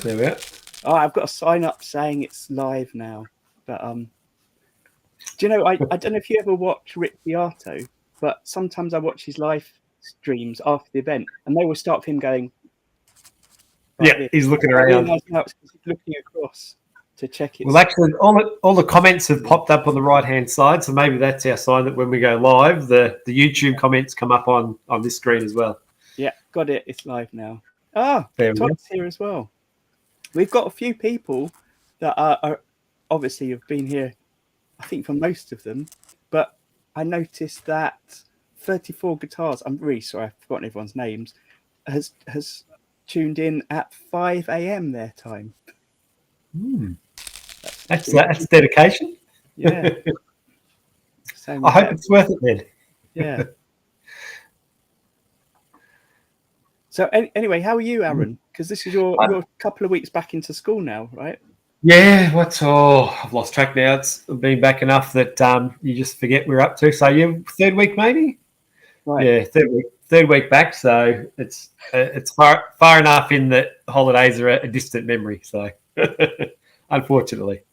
There we are. Oh, I've got a sign up saying it's live now. But do you know, I don't know if you ever watch Rick Beato, but sometimes I watch his live streams after the event, and they will start with him going. Like yeah, he's looking around. I realise now it's because he's looking across to check it. Well, actually, all the comments have popped up on the right-hand side, so maybe that's our sign that when we go live, the YouTube comments come up on this screen as well. Yeah, got it. It's live now. Ah, Todd's here as well. We've got a few people that are obviously have been here, I think, for most of them, but I noticed that 34 Guitars, I'm really sorry, I've forgotten everyone's names, has tuned in at 5 a.m. their time. That's dedication. Yeah. I hope it's worth it then. Yeah. So anyway, how are you, Arran? Because this is your couple of weeks back into school now, right? Yeah. I've lost track now. It's been back enough that you just forget we're up to. So yeah, third week maybe. Right. Yeah, third week back. So it's far enough in that holidays are a distant memory. So unfortunately.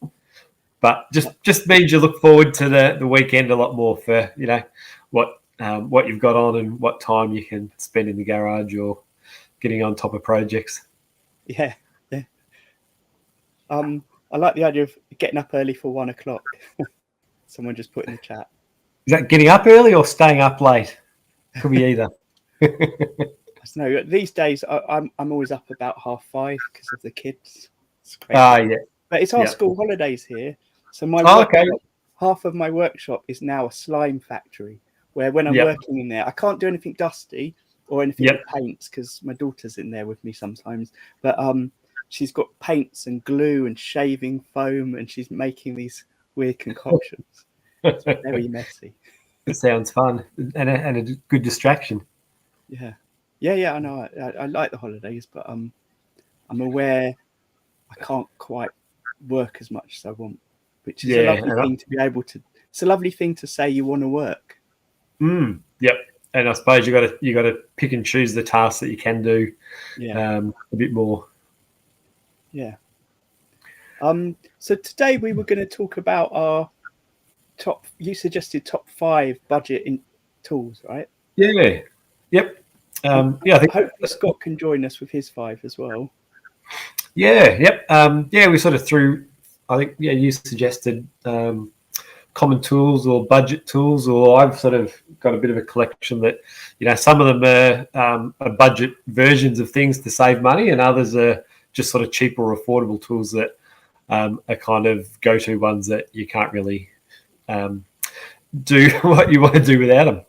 But just means you look forward to the weekend a lot more for, you know, what you've got on and what time you can spend in the garage or getting on top of projects. Yeah. I like the idea of getting up early for 1 o'clock. Someone just put in the chat. Is that getting up early or staying up late? Could be either. No, these days I'm always up about 5:30 because of the kids. It's crazy. Yeah. But it's our school holidays here. So half of my workshop is now a slime factory where when I'm working in there, I can't do anything dusty or anything with paints because my daughter's in there with me sometimes. But she's got paints and glue and shaving foam and she's making these weird concoctions. It's very messy. It sounds fun and a good distraction. Yeah, I know. I like the holidays, but I'm aware I can't quite work as much as I want, which is a lovely thing to be able to. It's a lovely thing to say you want to work. Yep. And I suppose you got to pick and choose the tasks that you can do. A bit more. Yeah. So today we were going to talk about our you suggested top 5 budget in tools, right? Yeah. Yep. I think hopefully Scott can join us with his 5 as well. Yeah. Yep. We sort of threw. I think you suggested common tools or budget tools, or I've sort of got a bit of a collection that, you know, some of them are budget versions of things to save money, and others are just sort of cheaper or affordable tools that are kind of go-to ones that you can't really do what you want to do without them.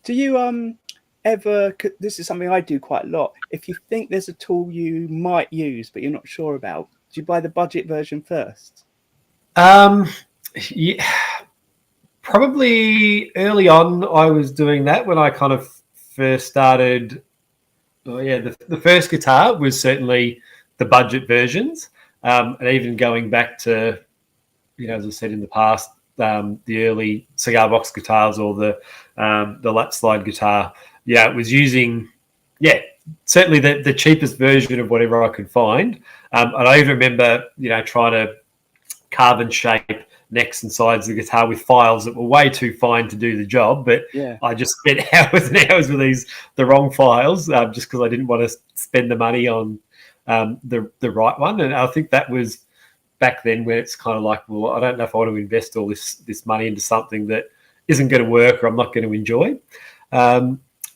Do you ever? This is something I do quite a lot. If you think there's a tool you might use but you're not sure about, do you buy the budget version first? Yeah, probably early on I was doing that when I kind of first started. The first guitar was certainly the budget versions, and even going back to, you know, as I said in the past, the early cigar box guitars or the lat slide guitar. Yeah, it was using, certainly the cheapest version of whatever I could find. And I even remember, you know, trying to carve and shape necks and sides of the guitar with files that were way too fine to do the job. But I just spent hours and hours with the wrong files just because I didn't want to spend the money on the right one. And I think that was back then when it's kind of like, well, I don't know if I want to invest all this money into something that isn't going to work or I'm not going to enjoy.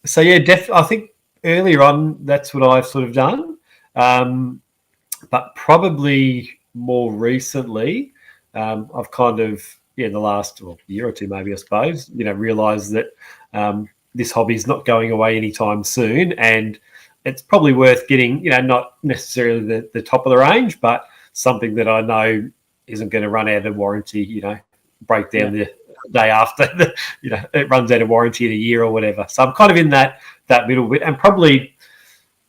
So I think earlier on that's what I've sort of done, but probably more recently I've kind of in the last year or two maybe, I suppose, you know, realised that this hobby is not going away anytime soon, and it's probably worth getting, you know, not necessarily the top of the range, but something that I know isn't going to run out of warranty, you know, break down the day after, you know, it runs out of warranty in a year or whatever. So I'm kind of in that middle bit, and probably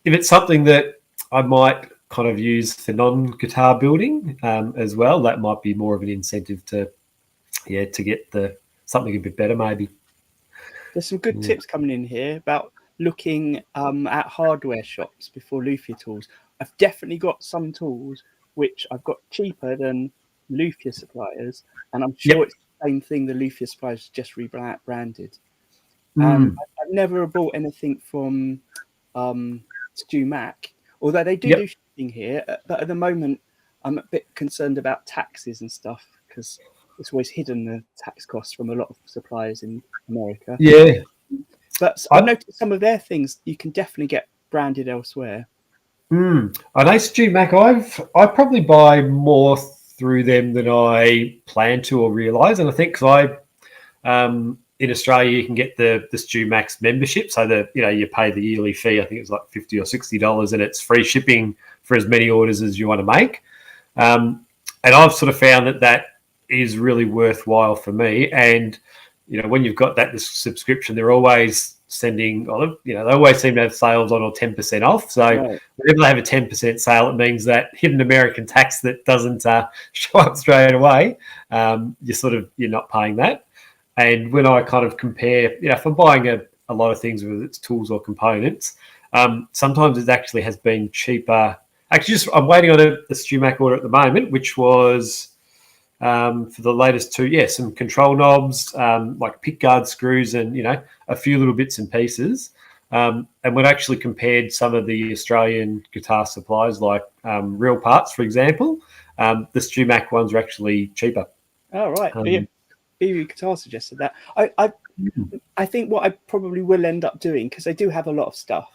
if it's something that I might kind of use for non-guitar building as well, that might be more of an incentive to get something a bit better maybe. There's some good tips coming in here about looking at hardware shops before luthier tools. I've definitely got some tools which I've got cheaper than luthier suppliers, and I'm sure it's the same thing. The luthier suppliers just rebranded. I've never bought anything from Stu Mac, although they do shipping here. But at the moment, I'm a bit concerned about taxes and stuff because it's always hidden the tax costs from a lot of suppliers in America. Yeah. But I've noticed some of their things you can definitely get branded elsewhere. I know Stu Mac. I probably buy more through them than I plan to or realise, and I think because in Australia you can get the Stu Max membership, so that you pay the yearly fee. I think it's like $50 or $60, and it's free shipping for as many orders as you want to make. And I've sort of found that is really worthwhile for me. And when you've got that subscription, they're always sending, they always seem to have sales on or 10% off. So whenever they have a 10% sale, it means that hidden American tax that doesn't show up straight away, you're not paying that. And when I kind of compare, if I'm buying a lot of things, whether it's tools or components, sometimes it actually has been cheaper. Actually, I'm waiting on a StuMac order at the moment, which was for the latest two, some control knobs, like pick guard screws, and a few little bits and pieces. And when I actually compared some of the Australian guitar supplies, like Real Parts, for example, the StuMac ones are actually cheaper. Oh, right. BB Guitar suggested that. I think what I probably will end up doing, because they do have a lot of stuff,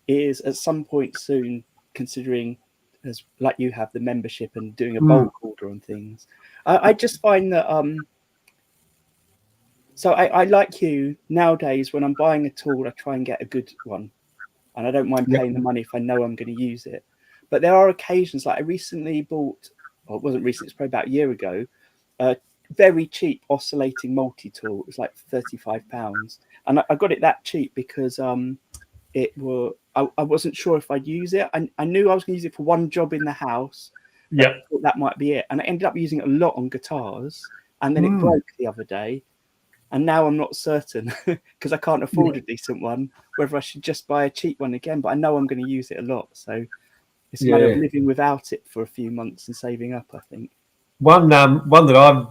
is at some point soon, considering as like you have the membership and doing a bulk order on things, I just find that so I like you nowadays, when I'm buying a tool, I try and get a good one, and I don't mind paying the money if I know I'm going to use it. But there are occasions, like I recently bought, well, it wasn't recent, it's probably about a year ago, very cheap oscillating multi-tool. It was like £35, and I got it that cheap because I wasn't sure if I'd use it. I knew I was going to use it for one job in the house. I thought that might be it, and I ended up using it a lot on guitars, and then it broke the other day, and now I'm not certain because I can't afford a decent one whether I should just buy a cheap one again. But I know I'm going to use it a lot, so it's a matter of living without it for a few months and saving up, I think. One that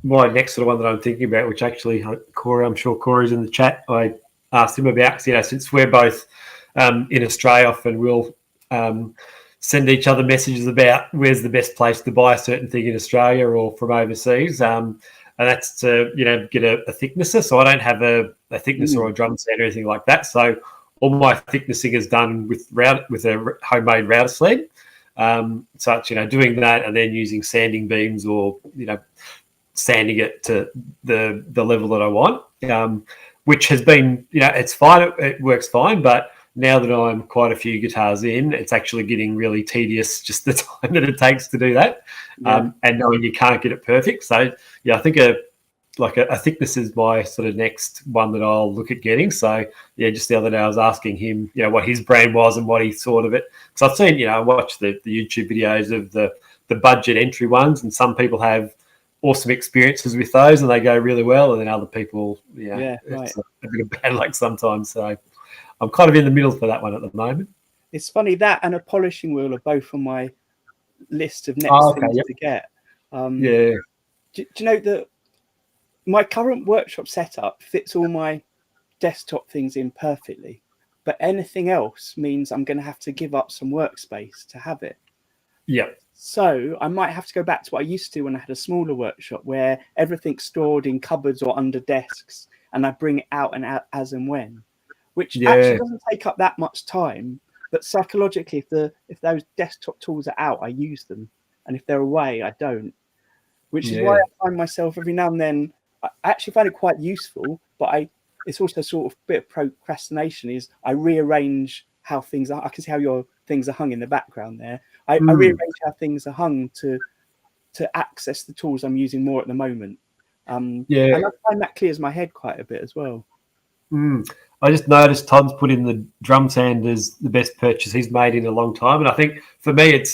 my next sort of one that I'm thinking about, which actually Corey, I'm sure Corey's in the chat, I asked him about, since we're both in Australia, often we'll send each other messages about where's the best place to buy a certain thing in Australia or from overseas, and that's to get a thicknesser. So I don't have a thicknesser or a drum set or anything like that, so all my thicknessing is done with a homemade router sled. So it's, doing that and then using sanding beams or sanding it to the level that I want, which has been, it's fine, it works fine, but now that I'm quite a few guitars in, it's actually getting really tedious, just the time that it takes to do that, and knowing you can't get it perfect. So I think a thickness is my sort of next one that I'll look at getting. So just the other day I was asking him, what his brand was and what he thought of it, because I've seen, I watched the YouTube videos of the budget entry ones, and some people have awesome experiences with those and they go really well, and then other people, it's a bit of bad luck sometimes. So I'm kind of in the middle for that one at the moment. It's funny, that and a polishing wheel are both on my list of next things to get. Do you know that my current workshop setup fits all my desktop things in perfectly, but anything else means I'm going to have to give up some workspace to have it. So I might have to go back to what I used to when I had a smaller workshop, where everything's stored in cupboards or under desks, and I bring it out and out as and when, which actually doesn't take up that much time. But psychologically, if those desktop tools are out, I use them, and if they're away, I don't. Which is why I find myself every now and then, I actually find it quite useful, but it's also sort of a bit of procrastination, is I rearrange how things are. I can see how your things are hung in the background there. I rearrange how things are hung to access the tools I'm using more at the moment. And I find that clears my head quite a bit as well. I just noticed Todd's put in the drum sand as the best purchase he's made in a long time, and I think for me it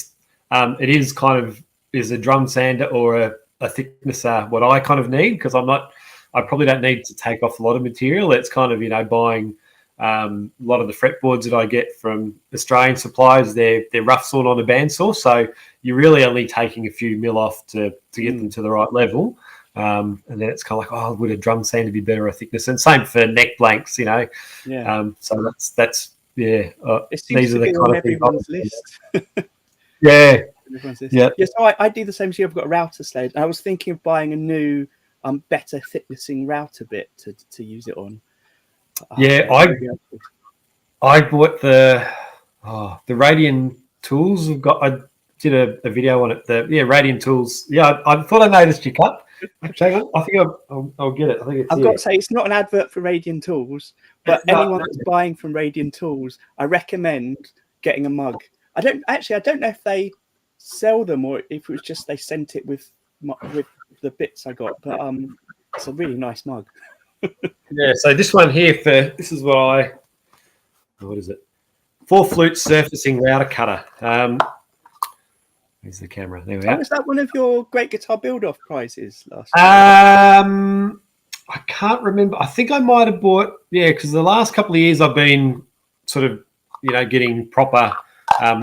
is kind of a drum sander or a thicknesser what I kind of need, because I probably don't need to take off a lot of material. It's kind of buying A lot of the fretboards that I get from Australian suppliers, they're rough sawn on a bandsaw, so you're really only taking a few mil off to get them to the right level. And then it's kind of like, oh, would a drum sander be better a thickness? And same for neck blanks, you know. Yeah. So that's yeah. It seems these to are the be kind on of things. everyone's list. Yeah. Yeah. So I do the same as you. I've got a router sled. I was thinking of buying a new, better thicknessing router bit to use it on. I bought the Radian tools. I did a video on it. Radian tools. Yeah, I thought I noticed your cup. Hang on, I think I'll get it. I think it's. I've got to say, it's not an advert for Radian Tools, but anyone that's buying from Radian Tools, I recommend getting a mug. I don't know if they sell them or if it was just they sent it with the bits I got, but it's a really nice mug. Yeah, so this one here this is what is it? 4-flute surfacing router cutter. Where's the camera? There we are. Was that one of your Great Guitar Build-Off prizes last year? I can't remember. I think I might have bought, because the last couple of years I've been sort of, getting proper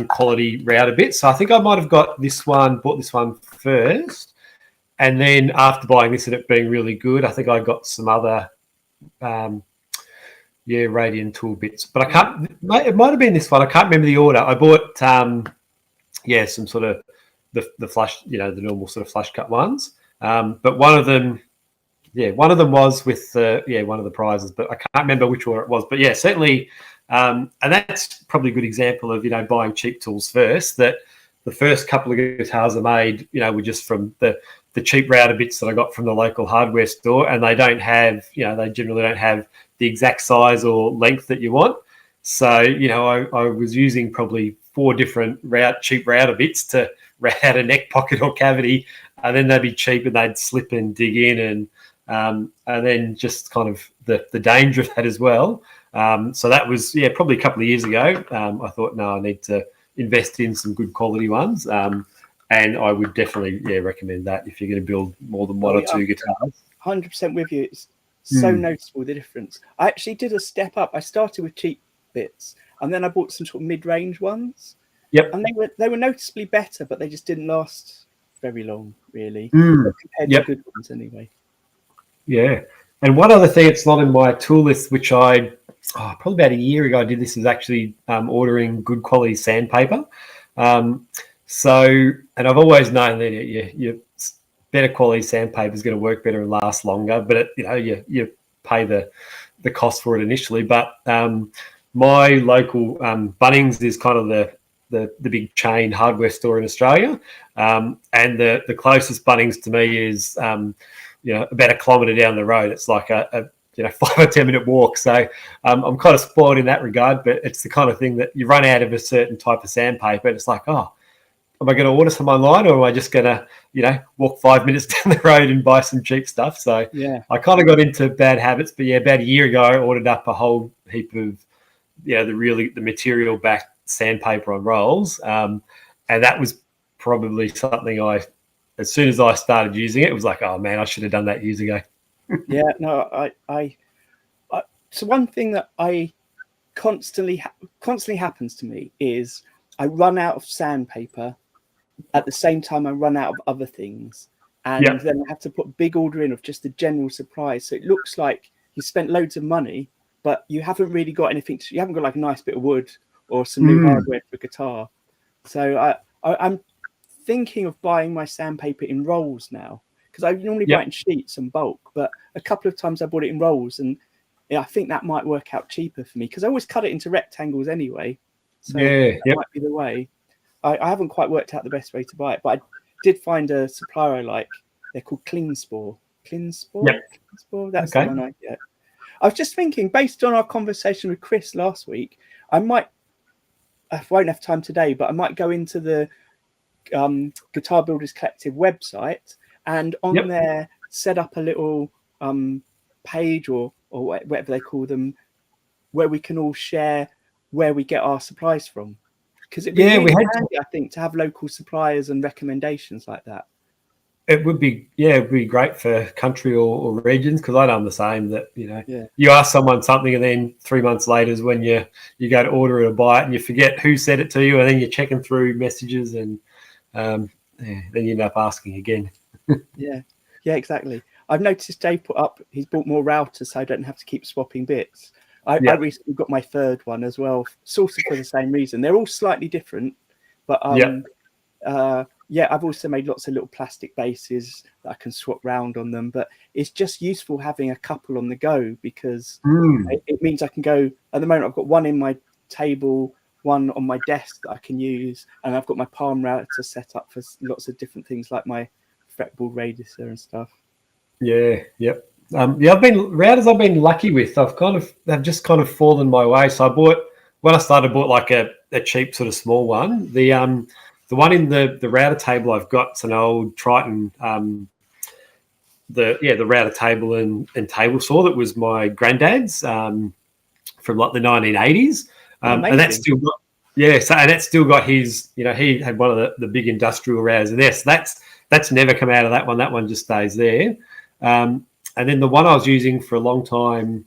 quality router bits. So I think I might have bought this one first. And then after buying this and it being really good, I think I got some other, Radian tool bits. But I can't, it might have been this one. I can't remember the order. I bought, some sort of the flush, the normal sort of flush cut ones. But one of them was with one of the prizes, but I can't remember which order it was. But yeah, certainly, and that's probably a good example of buying cheap tools first. That the first couple of guitars I made, were just from the cheap router bits that I got from the local hardware store, and they don't have, they generally don't have the exact size or length that you want. So I was using probably 4 different cheap router bits to route out a neck pocket or cavity, and then they'd be cheap and they'd slip and dig in, and then just kind of the danger of that as well. So that was probably a couple of years ago. I thought, no, I need to invest in some good quality ones, and I would definitely recommend that if you're going to build more than one or two guitars. 100% with you. It's so noticeable, the difference. I actually did a step up. I started with cheap bits, and then I bought some sort of mid-range ones. Yep. And they were noticeably better, but they just didn't last very long, really, compared to good ones anyway. Yeah. And one other thing, it's not in my tool list, which I probably about a year ago I did this, is actually ordering good quality sandpaper. So, and I've always known that your better quality sandpaper is going to work better and last longer, but you pay the cost for it initially. But my local Bunnings is kind of the big chain hardware store in Australia, and the closest Bunnings to me is about a kilometre down the road. It's like a 5 or 10 minute walk. So I'm kind of spoiled in that regard, but it's the kind of thing that you run out of a certain type of sandpaper, and it's like, am I going to order some online, or am I just going to, walk 5 minutes down the road and buy some cheap stuff? So I kind of got into bad habits, but about a year ago, I ordered up a whole heap of, the material backed sandpaper on rolls. And that was probably something as soon as I started using it, it was like, oh man, I should have done that years ago. So one thing that I constantly happens to me is I run out of sandpaper at the same time I run out of other things, and then I have to put a big order in of just the general supplies. So it looks like you spent loads of money, but you haven't really got anything. You haven't got like a nice bit of wood or some new hardware for guitar. So I'm thinking of buying my sandpaper in rolls now, because I normally buy it in sheets and bulk, but a couple of times I bought it in rolls, and I think that might work out cheaper for me because I always cut it into rectangles anyway. So that might be the way. I haven't quite worked out the best way to buy it, but I did find a supplier I like. They're called Klingspor. Klingspor? That's the one I get. I was just thinking, based on our conversation with Chris last week, I won't have time today, but I might go into the Guitar Builders Collective website and on there set up a little page or whatever they call them, where we can all share where we get our supplies from. Because it'd be really handy, I think, to have local suppliers and recommendations like that. it would be great for country or regions, because I know I'm the same. That you ask someone something, and then 3 months later is when you go to order it or buy it, and you forget who said it to you, and then you're checking through messages, and then you end up asking again. Yeah, exactly. I've noticed Dave he's bought more routers, so I don't have to keep swapping bits. I recently got my third one as well, sort of for the same reason. They're all slightly different, but I've also made lots of little plastic bases that I can swap round on them. But it's just useful having a couple on the go, because it means I can go. At the moment, I've got one in my table, one on my desk that I can use, and I've got my palm router set up for lots of different things like my fretboard radiuser and stuff. Yeah, yep. Routers I've been lucky with. They've just kind of fallen my way. So when I started, bought like a cheap sort of small one. The one in the router table I've got, it's an old Triton, the router table and table saw that was my granddad's from like the 1980s, and that's still got and that's still got his. He had one of the big industrial routers in there, so that's never come out of that one. That one just stays there. And then the one I was using for a long time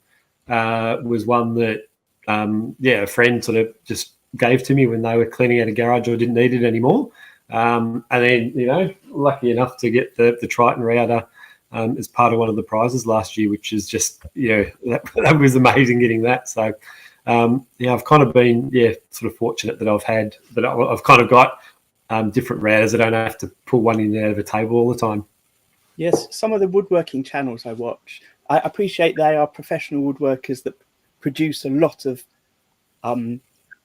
was one that a friend sort of just gave to me when they were cleaning out a garage or didn't need it anymore. And then, lucky enough to get the Triton router as part of one of the prizes last year, which is just, that was amazing getting that. So, I've kind of been, sort of fortunate that I've kind of got different routers. I don't have to pull one in and out of a table all the time. Yes, some of the woodworking channels I watch, I appreciate they are professional woodworkers that produce a lot of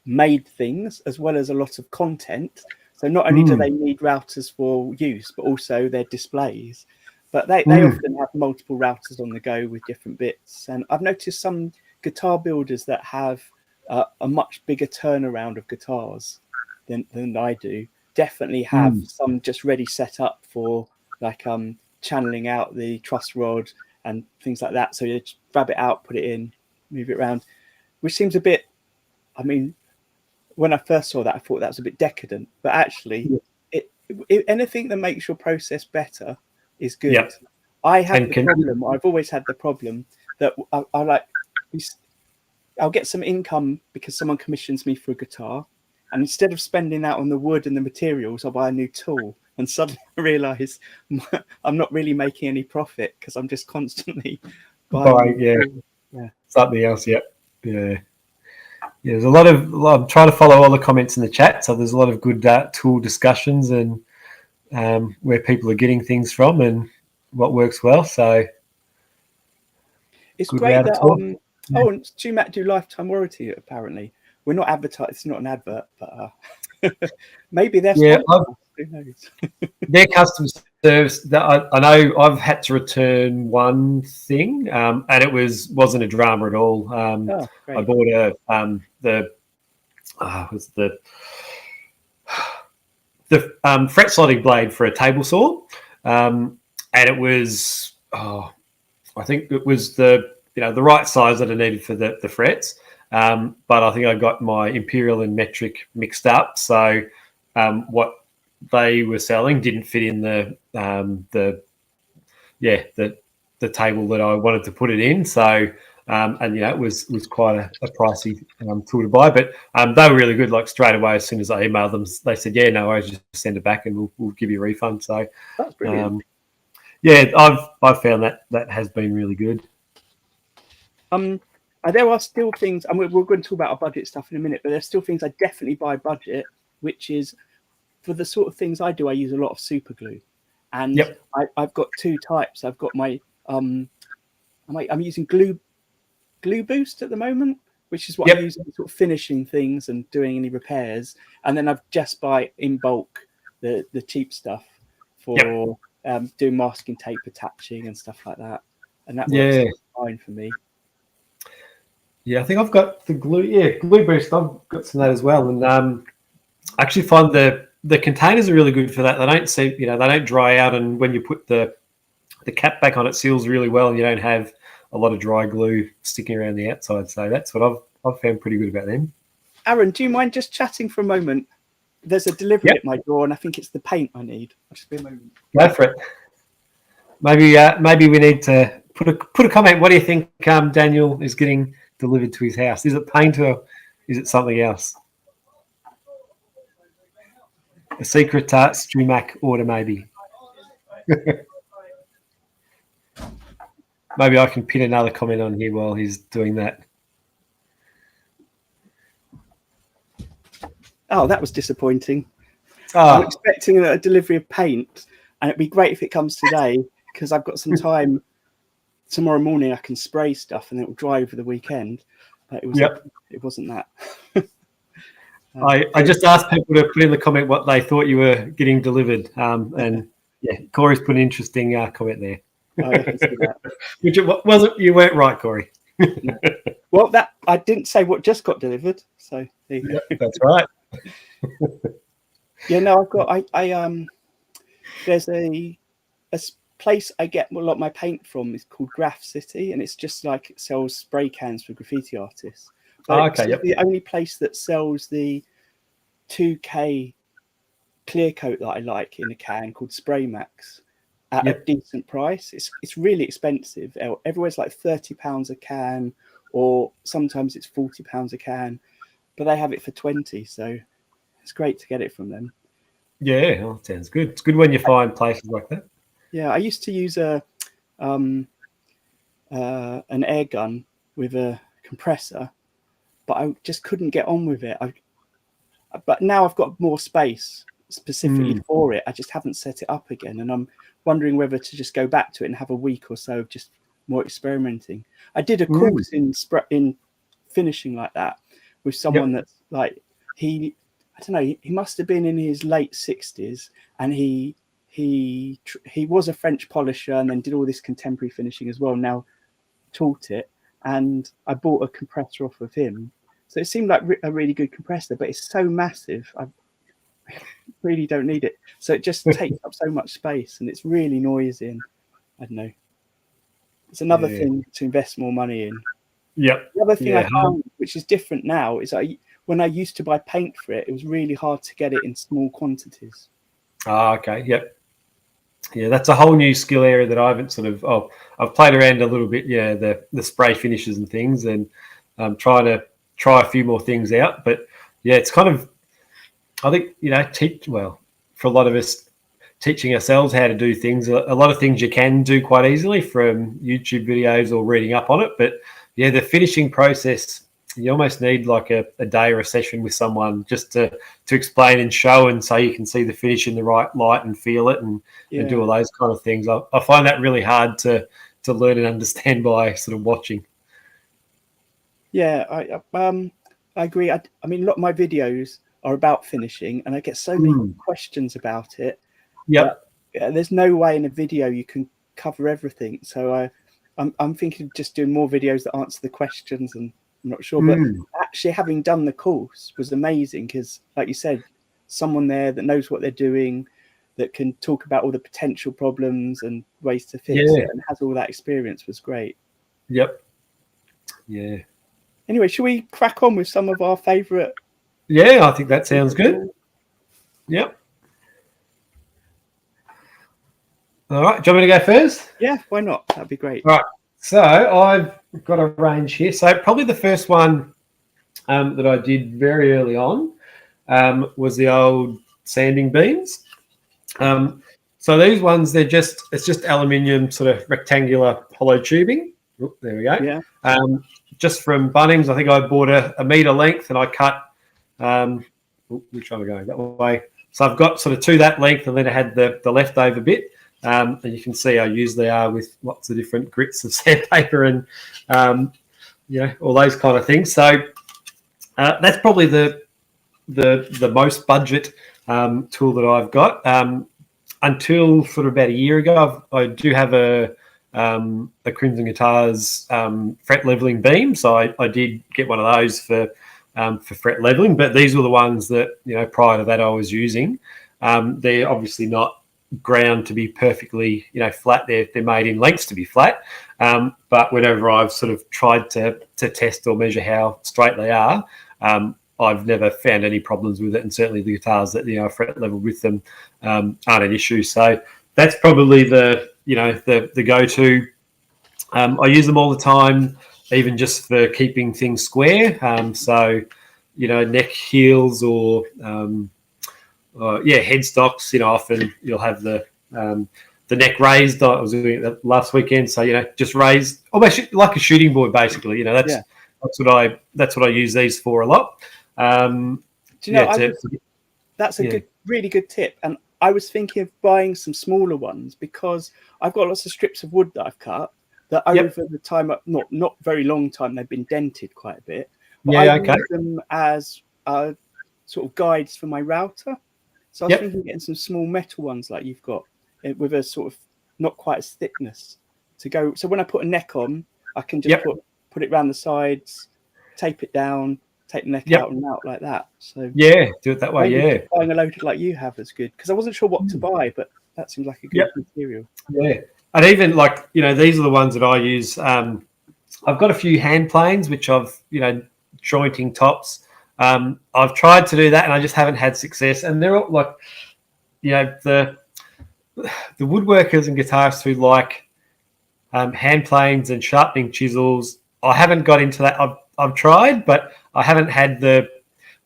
made things as well as a lot of content. So not only do they need routers for use, but also their displays. But they often have multiple routers on the go with different bits. And I've noticed some guitar builders that have a much bigger turnaround of guitars than I do. Definitely have some just ready set up for like channeling out the truss rod and things like that. So you just grab it out, put it in, move it around, which seems a bit, when I first saw that, I thought that was a bit decadent, but actually anything that makes your process better is good. Yep. I've always had the problem that I'll get some income because someone commissions me for a guitar, and instead of spending that on the wood and the materials, I'll buy a new tool. And suddenly I realise I'm not really making any profit because I'm just constantly buying something else. Yeah, there's a lot of. I'm trying to follow all the comments in the chat, so there's a lot of good tool discussions and where people are getting things from and what works well. So it's great that and Sumac do lifetime warranty. Apparently, we're not advertising. It's not an advert, but maybe they're who knows? Their customer service. I know I've had to return one thing, and it wasn't a drama at all. I bought the fret slotting blade for a table saw, and it was I think it was the right size that I needed for the frets, but I think I got my imperial and metric mixed up. So what they were selling didn't fit in the table that I wanted to put it in. So it was quite a pricey tool to buy, but they were really good. Like straight away, as soon as I emailed them, they said, "Yeah, no worries, just send it back and we'll give you a refund." So that's brilliant. I've found that has been really good. There are still things, and we're going to talk about our budget stuff in a minute, but there's still things I definitely buy budget, which is for the sort of things I do. I use a lot of super glue, and I've got two types. I've got my I'm using glue boost at the moment, which is what I use in sort of finishing things and doing any repairs, and then I've just buy in bulk the cheap stuff for doing masking tape attaching and stuff like that, and that works fine for me. Yeah, I think I've got the glue. Yeah, glue boost. I've got some of that as well, and I actually find the containers are really good for that. They don't they don't dry out, and when you put the cap back on, it seals really well, and you don't have a lot of dry glue sticking around the outside. So that's what I've found pretty good about them. Arran, do you mind just chatting for a moment? There's a delivery at my door, and I think it's the paint I need. I'll just be a moment. Go for it. maybe we need to put a comment. What do you think Daniel is getting delivered to his house? Is it paint or is it something else? A secret Strumac order, maybe. Maybe I can pin another comment on here while he's doing that. Oh, that was disappointing. Oh. I'm expecting a delivery of paint, and it'd be great if it comes today because I've got some time. Tomorrow morning I can spray stuff and it will dry over the weekend. But it wasn't that. I just asked people to put in the comment what they thought you were getting delivered, and yeah, Corey's put an interesting comment there. Oh, I can see that. Which it wasn't. You weren't right, Corey. No. Well, that I didn't say what just got delivered, so there you go. That's right. Yeah, no, I've got there's a place I get a lot of my paint from. It's called Graph City, and it's just like it sells spray cans for graffiti artists. But it's the only place that sells the 2K clear coat that I like in a can called Spray Max at a decent price. It's really expensive. Everywhere's like £30 a can, or sometimes it's £40 a can, but they have it for 20. So it's great to get it from them. Yeah, oh, sounds good. It's good when you find places like that. Yeah, I used to use an air gun with a compressor, but I just couldn't get on with it. But now I've got more space specifically for it. I just haven't set it up again, and I'm wondering whether to just go back to it and have a week or so of just more experimenting. I did a course in finishing like that with someone that's like I don't know. He must have been in his late 60s, and he was a French polisher and then did all this contemporary finishing as well. Now taught it, and I bought a compressor off of him. So it seemed like a really good compressor, but it's so massive. I really don't need it. So it just takes up so much space, and it's really noisy. And I don't know. It's another thing to invest more money in. Yep. The other thing I found, which is different now, is when I used to buy paint for it, it was really hard to get it in small quantities. Okay. Yep. Yeah, that's a whole new skill area that I haven't I've played around a little bit. Yeah, the spray finishes and things, and I'm trying to try a few more things out. But yeah, it's kind of, I think, for a lot of us, teaching ourselves how to do things. A lot of things you can do quite easily from YouTube videos or reading up on it. But yeah, the finishing process, you almost need like a day or a session with someone just to explain and show, and so you can see the finish in the right light and feel it and do all those kind of things. I find that really hard to learn and understand by sort of watching. Yeah, I agree. I mean, a lot of my videos are about finishing, and I get so many questions about it. Yeah, there's no way in a video you can cover everything. So I'm thinking of just doing more videos that answer the questions, and I'm not sure. But actually having done the course was amazing because, like you said, someone there that knows what they're doing, that can talk about all the potential problems and ways to fix it, and has all that experience was great. Yep. Yeah. Anyway, should we crack on with some of our favourite? Yeah, I think that sounds good. Yep. All right. Do you want me to go first? Yeah, why not? That'd be great. All right. So I've got a range here. So probably the first one that I did very early on was the old sanding beams. So these ones, it's just aluminium sort of rectangular hollow tubing. Oop, there we go. Yeah. Just from Bunnings. I think I bought a metre length and I cut, which one am I going? That way. So I've got sort of to that length, and then I had the leftover bit. And you can see I usually are with lots of different grits of sandpaper and, all those kind of things. So that's probably the most budget tool that I've got. Until sort of about a year ago, I do have a Crimson Guitars fret leveling beam. So I did get one of those for fret leveling, but these were the ones that, prior to that I was using. They're obviously not ground to be perfectly, flat. They're made in lengths to be flat. But whenever I've sort of tried to test or measure how straight they are, I've never found any problems with it. And certainly the guitars that, fret level with them aren't an issue. So that's probably the the go-to. I use them all the time, even just for keeping things square. So, neck heels or headstocks. Often you'll have the neck raised. I was doing it last weekend, so just raised, almost like a shooting board, basically. That's what I use these for a lot. That's a really good tip. And I was thinking of buying some smaller ones because I've got lots of strips of wood that I've cut that over the time, not very long time, they've been dented quite a bit. But I use them as sort of guides for my router. So I was thinking of getting some small metal ones like you've got with a sort of not quite as thickness to go. So when I put a neck on, I can just put it around the sides, tape it down, take the neck out and out like that. So do it that way. Buying a load like you have is good because I wasn't sure what to buy, but that seems like a good material. Yeah, and even these are the ones that I use. I've got a few hand planes which I've jointing tops. I've tried to do that and I just haven't had success. And they're all like, the woodworkers and guitarists who like hand planes and sharpening chisels. I haven't got into that. I've tried, but I haven't had the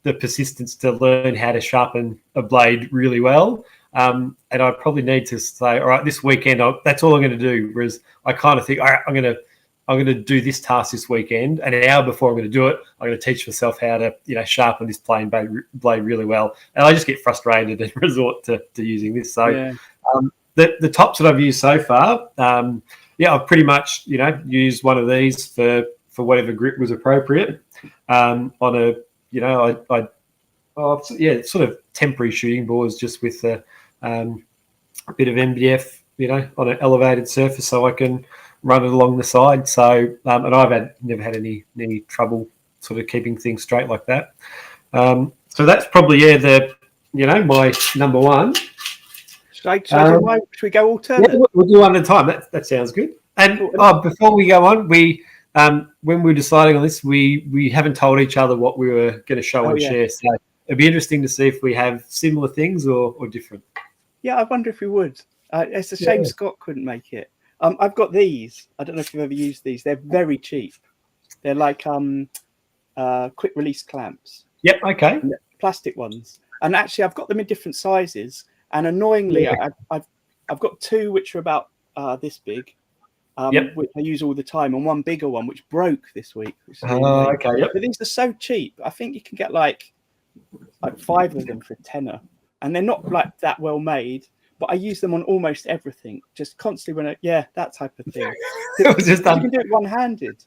persistence to learn how to sharpen a blade really well. And I probably need to say, all right, this weekend, that's all I'm going to do. Whereas I kind of think, all right, I'm going to do this task this weekend. And an hour before I'm going to do it, I'm going to teach myself how to, sharpen this plain blade really well. And I just get frustrated and resort to using this. So the tops that I've used so far, I've pretty much, used one of these for whatever grip was appropriate on a, sort of temporary shooting boards just with a bit of MDF, on an elevated surface so I can run it along the side. So, and I've never had any trouble sort of keeping things straight like that. So that's probably, my number one. Should we go alternate? Yeah, we'll do one at a time. That sounds good. And before we go on, when we were deciding on this, we haven't told each other what we were going to show and share. So it'd be interesting to see if we have similar things or different. Yeah, I wonder if we would. It's a shame Scott couldn't make it. I've got these. I don't know if you've ever used these. They're very cheap. They're like quick release clamps. Yep. Okay. Plastic ones. And actually, I've got them in different sizes. And annoyingly, I've got two which are about this big. Which I use all the time, and one bigger one which broke this week. Okay. Yep. But these are so cheap. I think you can get like 5 of them for £10, and they're not like that well made. But I use them on almost everything, just constantly that type of thing. You can do it one-handed,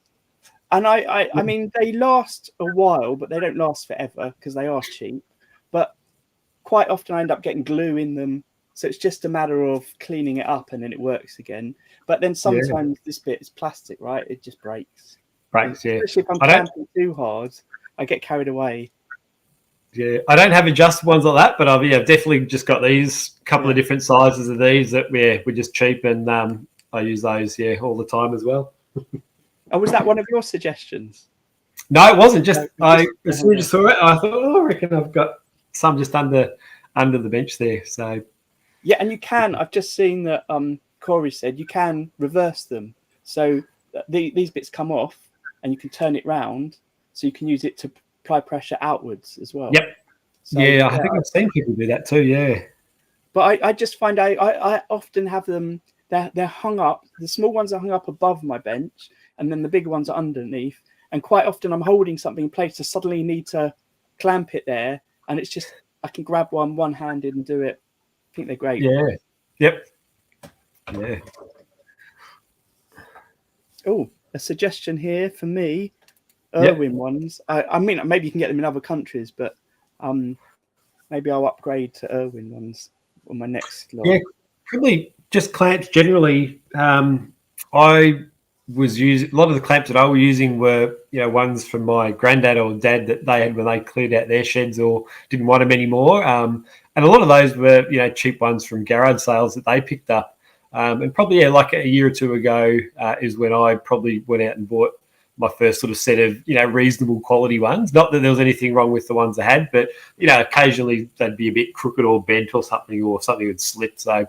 and I mean they last a while, but they don't last forever because they are cheap. But quite often I end up getting glue in them. So it's just a matter of cleaning it up and then it works again. But then sometimes this bit is plastic, right? It just breaks. Especially if I'm clamping too hard, I get carried away. Yeah, I don't have adjusted ones like that, but I've definitely just got these couple of different sizes of these that we're just cheap, and I use those all the time as well. Oh, was that one of your suggestions? No, it wasn't. As soon as I saw it, I thought, I reckon I've got some just under the bench there. So. Yeah, and you can. I've just seen that Corey said you can reverse them. So these bits come off and you can turn it round so you can use it to apply pressure outwards as well. Yep. So, I think I've seen people do that too, yeah. But I just find I often have them, they're hung up. The small ones are hung up above my bench and then the bigger ones are underneath. And quite often I'm holding something in place to suddenly need to clamp it there. And it's just, I can grab one-handed and do it. I think they're great. Yeah. Yep. Yeah. Oh, a suggestion here for me. Irwin ones. I mean, maybe you can get them in other countries, but maybe I'll upgrade to Irwin ones on my next lot. Yeah, probably just clamps generally. I was using a lot of the clamps that I was using were ones from my granddad or dad that they had when they cleared out their sheds or didn't want them anymore. And a lot of those were cheap ones from garage sales that they picked up. And probably like a year or two ago is when I probably went out and bought my first sort of set of reasonable quality ones. Not that there was anything wrong with the ones I had, but occasionally they'd be a bit crooked or bent or something would slip. So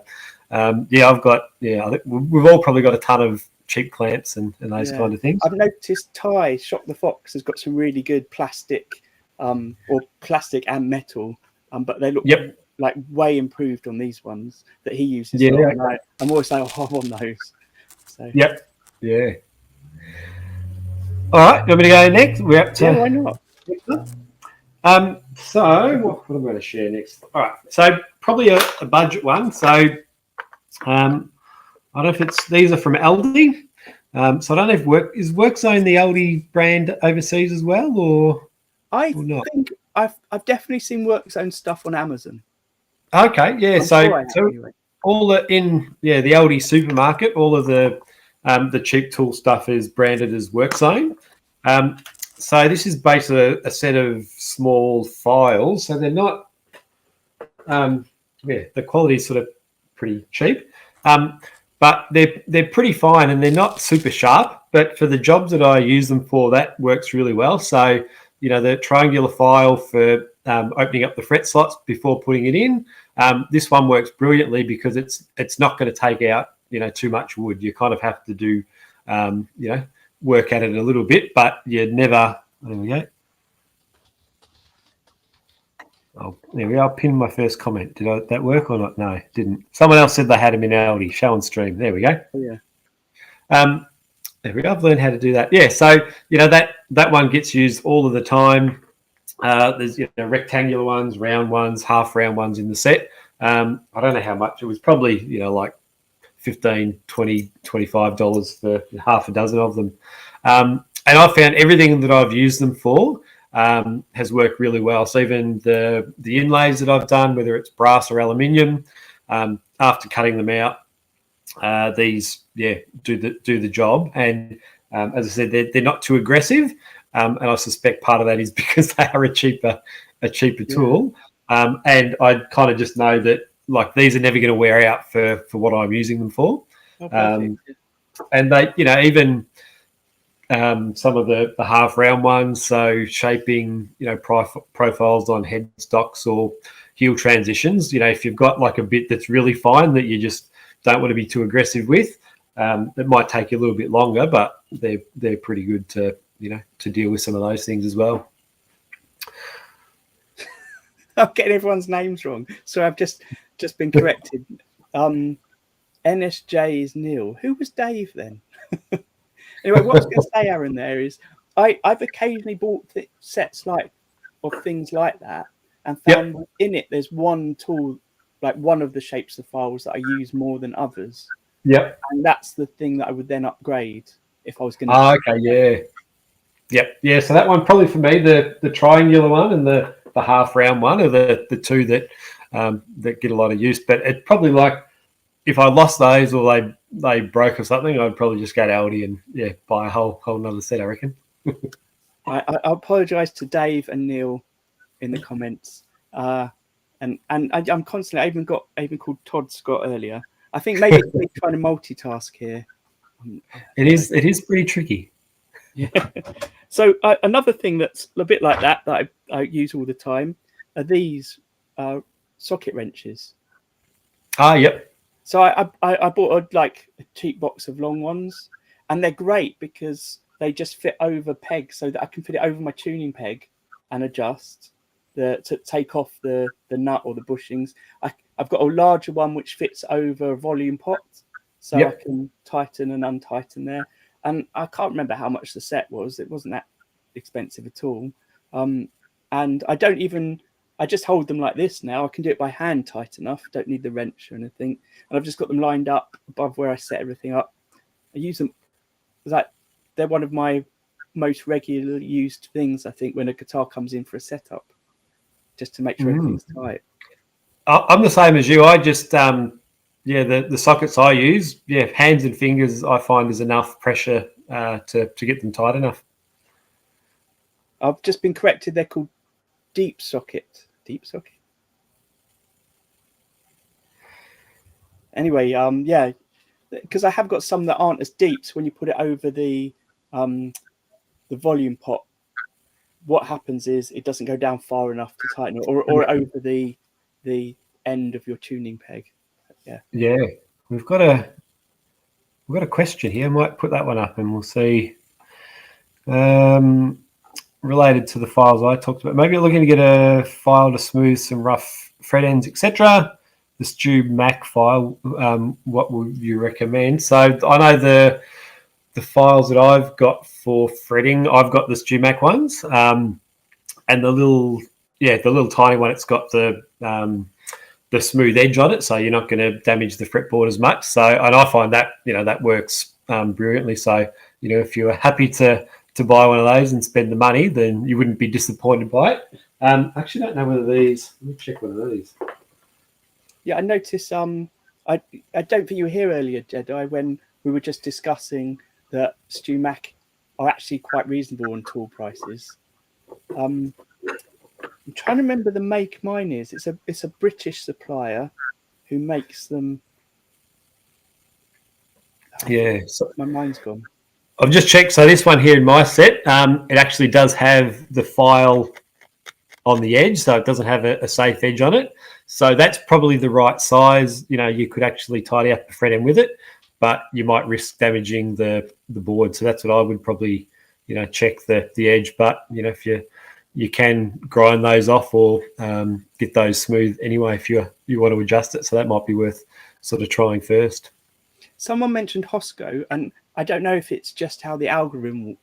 I've got I think we've all probably got a ton of cheap clamps and those kind of things. I've noticed Ty Shock the Fox has got some really good plastic, or plastic and metal, but they look like way improved on these ones that he uses. Yeah, and I'm always like, oh, I want those. So yeah. All right, you want me to go next? We're up to why not? So what am I going to share next? All right, so probably a budget one. So I don't know if these are from Aldi. So I don't know if WorkZone the Aldi brand overseas as well, or not? think I've definitely seen WorkZone stuff on Amazon. Okay, yeah. So all the the Aldi supermarket, all of the cheap tool stuff is branded as WorkZone. So this is basically a set of small files. So they're not, the quality is sort of pretty cheap, but they're pretty fine and they're not super sharp. But for the jobs that I use them for, that works really well. So the triangular file for opening up the fret slots before putting it in. This one works brilliantly because it's not going to take out too much wood. You kind of have to do work at it a little bit, but you never. There we go. Oh, there we go. I'll pin my first comment. Did that work or not? No, it didn't. Someone else said they had them in Aldi. Show on stream. There we go. Oh, yeah. There we go. I've learned how to do that. Yeah. So that one gets used all of the time. There's rectangular ones, round ones, half round ones in the set. I don't know how much. It was probably like $15, $20, $25 for half a dozen of them. And I found everything that I've used them for has worked really well. So even the inlays that I've done, whether it's brass or aluminium, after cutting them out, these do the job. And as I said, they're not too aggressive. And I suspect part of that is because they are a cheaper tool. And I kind of just know that like these are never going to wear out for what I'm using them for. And they, even some of the half round ones, so shaping, profiles on headstocks or heel transitions, if you've got like a bit that's really fine that you just don't want to be too aggressive with, it might take you a little bit longer, but they're pretty good to deal with some of those things as well. I'm getting everyone's names wrong, so I've just been corrected. NSJ is Neil. Who was Dave then? Anyway, what I was going to say, Arran, there is I've occasionally bought sets of things like that and found in it there's one tool, like one of the shapes of files that I use more than others. Yep. And that's the thing that I would then upgrade if I was going to. Oh, okay, yeah. Yep. Yeah, so that one probably for me, the triangular one and the half round one are the two that get a lot of use. But it's probably like if I lost those or they broke or something, I'd probably just go to Aldi and buy a whole another set, I reckon. I apologise to Dave and Neil in the comments. And I'm constantly I even called Todd Scott earlier. I think maybe we're trying to multitask here. It is pretty tricky. Yeah. So another thing that's a bit like that I use all the time are these socket wrenches. Yep. So I bought a cheap box of long ones, and they're great because they just fit over pegs, so that I can fit it over my tuning peg and adjust to take off the nut or the bushings. I've got a larger one which fits over a volume pot, so I can tighten and untighten there. And I can't remember how much the set was. It wasn't that expensive at all. And I just hold them like this now. I can do it by hand tight enough. Don't need the wrench or anything. And I've just got them lined up above where I set everything up. I use them they're one of my most regularly used things, I think, when a guitar comes in for a setup, just to make sure everything's tight. I'm the same as you. I just the sockets I use, hands and fingers, I find is enough pressure to get them tight enough. I've just been corrected. They're called deep socket. Deep socket. Anyway, because I have got some that aren't as deep. So when you put it over the volume pot, what happens is it doesn't go down far enough to tighten it, or over the end of your tuning peg. Yeah, we've got a question here. I might put that one up, and we'll see. Related to the files I talked about, maybe you're looking to get a file to smooth some rough fret ends, etc. The StewMac file. What would you recommend? So I know the files that I've got for fretting, I've got the StewMac ones, and the little tiny one. It's got the smooth edge on it, so you're not going to damage the fretboard as much. So, and I find that that works brilliantly. So, if you're happy to buy one of those and spend the money, then you wouldn't be disappointed by it. I actually don't know whether these. Let me check one of these. Yeah, I noticed. I don't think you were here earlier, Jedi, when we were just discussing that StewMac are actually quite reasonable on tool prices. I'm trying to remember the make mine is. It's a British supplier who makes them. Yeah, so my mind's gone. I've just checked. So this one here in my set, it actually does have the file on the edge, so it doesn't have a safe edge on it. So that's probably the right size. You could actually tidy up the fret end with it, but you might risk damaging the board. So that's what I would probably, check the edge. But if you can grind those off or get those smooth anyway if you want to adjust it. So that might be worth sort of trying first. Someone mentioned Hosco, and I don't know if it's just how the algorithm's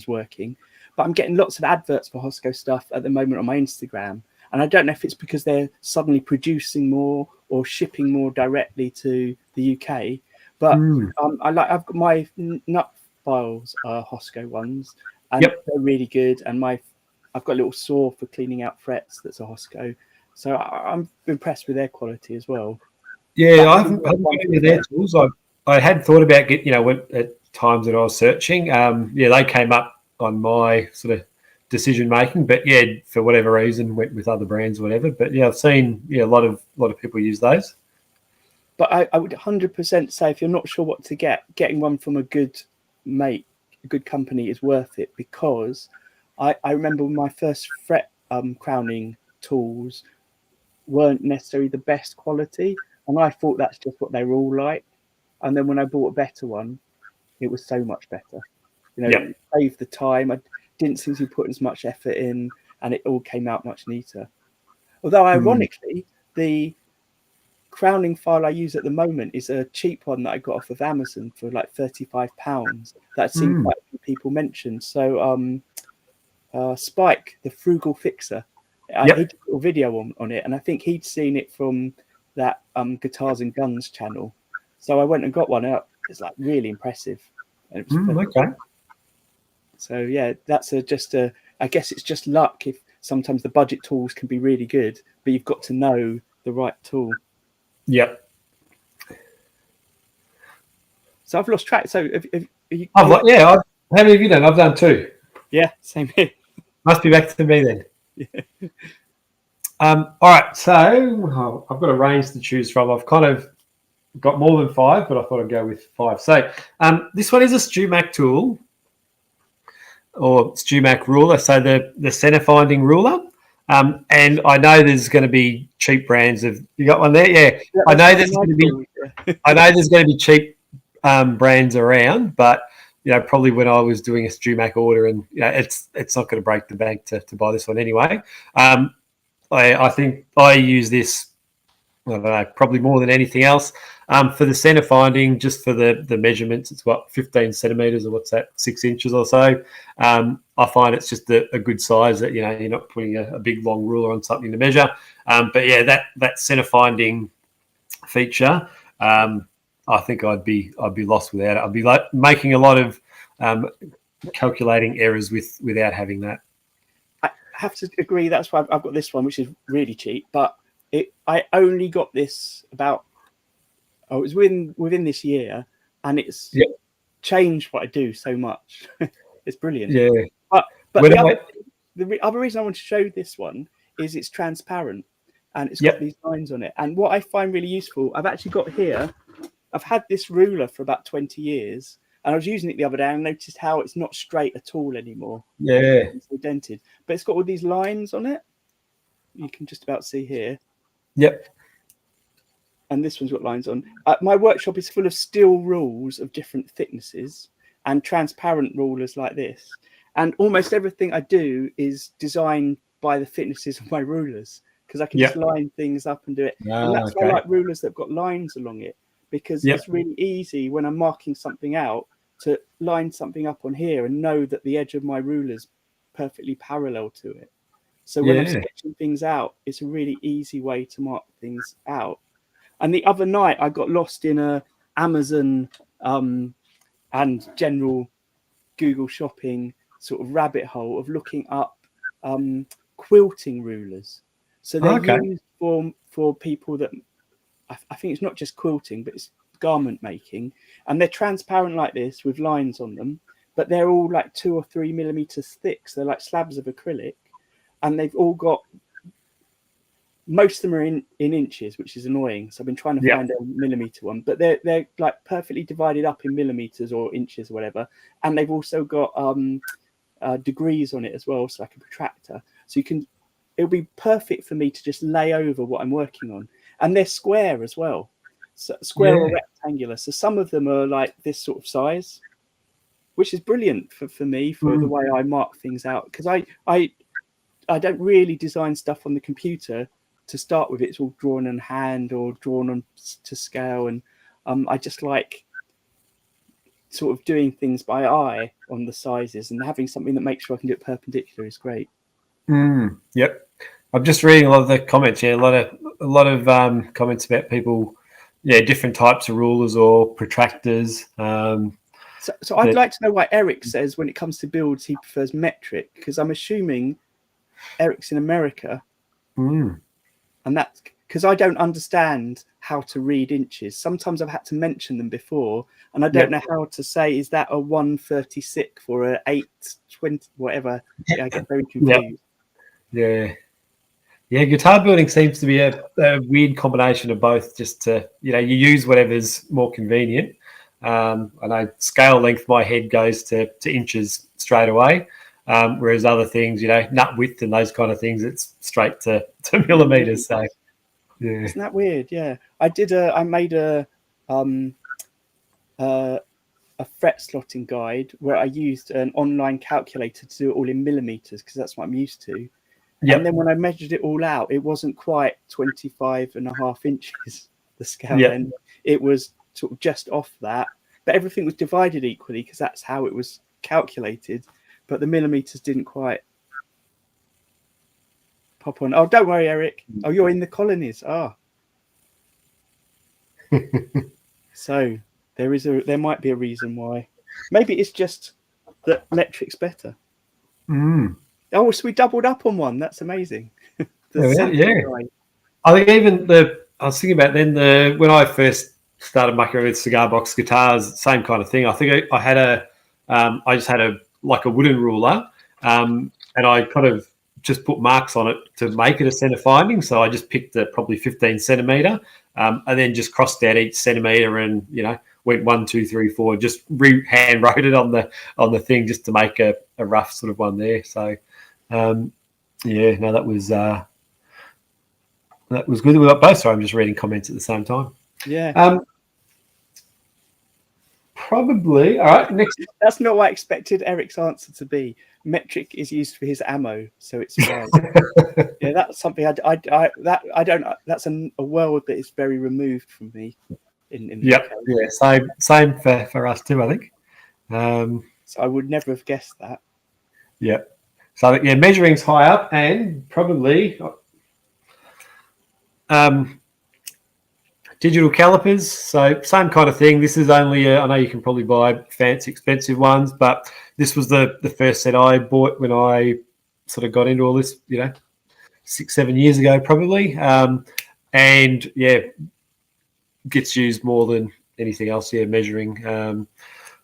working, but I'm getting lots of adverts for Hosco stuff at the moment on my Instagram. And I don't know if it's because they're suddenly producing more or shipping more directly to the UK. But I've got my nut files are Hosco ones, and they're really good. And I've got a little saw for cleaning out frets that's a Hosco, so I'm impressed with their quality as well. Yeah, I haven't got any of their tools. I had thought about getting, at times that I was searching. They came up on my sort of decision making, but for whatever reason went with other brands or whatever. But I've seen a lot of people use those. But I would 100% say if you're not sure what to get, getting one from a good mate, a good company is worth it, because I remember my first fret crowning tools weren't necessarily the best quality, and I thought that's just what they were all like. And then when I bought a better one, it was so much better. It saved the time. I didn't seem to be putting as much effort in, and it all came out much neater. Although ironically, the crowning file I use at the moment is a cheap one that I got off of Amazon for like £35. That I've seen quite a few people mention. So Spike, the frugal fixer, he did a little video on it, and I think he'd seen it from that Guitars and Guns channel. So I went and got one out. It's like really impressive. And it was okay. So that's I guess it's just luck. If sometimes the budget tools can be really good, but you've got to know the right tool. Yep. So I've lost track. So how many have you done? I've done 2. Yeah, same here. Must be back to me then. Yeah. All right, so I've got a range to choose from. I've kind of got more than 5, but I thought I'd go with 5. So this one is a StewMac tool, or StewMac ruler. So the center finding ruler. And I know there's going to be cheap brands of. You got one there, yeah. I know there's going to be. I know there's going to be cheap brands around, but probably when I was doing a StewMac order, and it's not going to break the bank to buy this one anyway. I think I use this. I don't know, probably more than anything else for the center finding, just for the measurements. It's 15 centimeters, or what's that, 6 inches or so. I find it's just a good size that you're not putting a big long ruler on something to measure. But that center finding feature, I think I'd be lost without it. I'd be like making a lot of calculating errors without having that. I have to agree. That's why I've got this one, which is really cheap, but I only got this about it was within this year, and it's changed what I do so much. It's brilliant. Yeah. But the other reason I want to show this one is it's transparent, and it's got these lines on it. And what I find really useful, I've actually got here. I've had this ruler for about 20 years, and I was using it the other day, and I noticed how it's not straight at all anymore. Yeah. It's all dented, but it's got all these lines on it. You can just about see here. Yep. and this one's got lines on. My workshop is full of steel rules of different thicknesses and transparent rulers like this. And almost everything I do is designed by the thicknesses of my rulers, because I can just line things up and do it. And that's why I like rulers that've got lines along it, because it's really easy when I'm marking something out to line something up on here and know that the edge of my ruler's perfectly parallel to it. So when I'm sketching things out, it's a really easy way to mark things out. And the other night I got lost in a Amazon and general Google shopping sort of rabbit hole of looking up quilting rulers. So they're used for people that, I think it's not just quilting, but it's garment making. And they're transparent like this with lines on them, but they're all like 2 or 3 millimeters thick. So they're like slabs of acrylic. And they've all got, most of them are in inches, which is annoying. So I've been trying to find a millimeter one, but they're like perfectly divided up in millimeters or inches or whatever. And they've also got degrees on it as well, so like a protractor. So it'll be perfect for me to just lay over what I'm working on. And they're square as well, so square or rectangular. So some of them are like this sort of size, which is brilliant for me, for the way I mark things out. Because I don't really design stuff on the computer to start with. It's all drawn in hand or drawn on to scale. And I just like sort of doing things by eye on the sizes, and having something that makes sure I can do it perpendicular is great. Yep. I'm just reading a lot of the comments. Yeah, a lot of comments about people, different types of rulers or protractors. So I'd like to know why Eric says when it comes to builds he prefers metric, because I'm assuming Eric's in America, and that's because I don't understand how to read inches. Sometimes I've had to mention them before, and I don't know how to say, is that a 1/36 or a 8/20, whatever. I get very confused. Yeah, guitar building seems to be a weird combination of both. Just to, you use whatever's more convenient. I know scale length, my head goes to inches straight away. Whereas other things, nut width and those kind of things, it's straight to millimeters. So, isn't that weird? Yeah, I made a fret slotting guide where I used an online calculator to do it all in millimeters, because that's what I'm used to. And then when I measured it all out, it wasn't quite 25.5 inches, the scale. And it was sort of just off that, but everything was divided equally because that's how it was calculated. But the millimeters didn't quite pop on. Oh, don't worry, Eric. Oh, you're in the colonies. So there might be a reason why. Maybe it's just that metric's better. Oh, so we doubled up on one. That's amazing. I think even I was thinking about then when I first started mucking with cigar box guitars, same kind of thing. I think I had I just had a wooden ruler, and I kind of just put marks on it to make it a center finding. So I just picked probably 15 centimeter, and then just crossed out each centimeter and went 1, 2, 3, 4. Just hand wrote it on the thing just to make a rough sort of one there. So that was good. We got both. So I'm just reading comments at the same time. Probably. All right. Next. That's not what I expected Eric's answer to be. Metric is used for his ammo, so it's fine. That's something I don't. That's a world that is very removed from me. Same for us too, I think. So I would never have guessed that. So measuring's high up, and probably digital calipers. So same kind of thing. This is only I know you can probably buy fancy, expensive ones, but this was the first set I bought when I sort of got into all this, 6-7 years ago, probably. And gets used more than anything else. Measuring.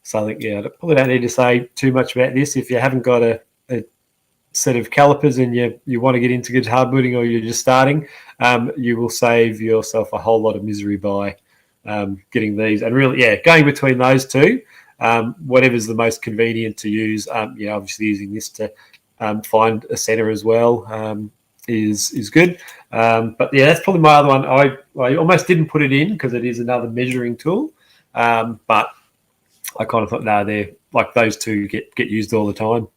So I think I probably don't need to say too much about this. If you haven't got a set of calipers and you want to get into guitar building, or you're just starting, you will save yourself a whole lot of misery by getting these. And really, going between those two, whatever's the most convenient to use. Obviously using this to find a center as well. is good. But yeah, that's probably my other one. I almost didn't put it in because it is another measuring tool. But I kind of thought, no, they're like those two get used all the time.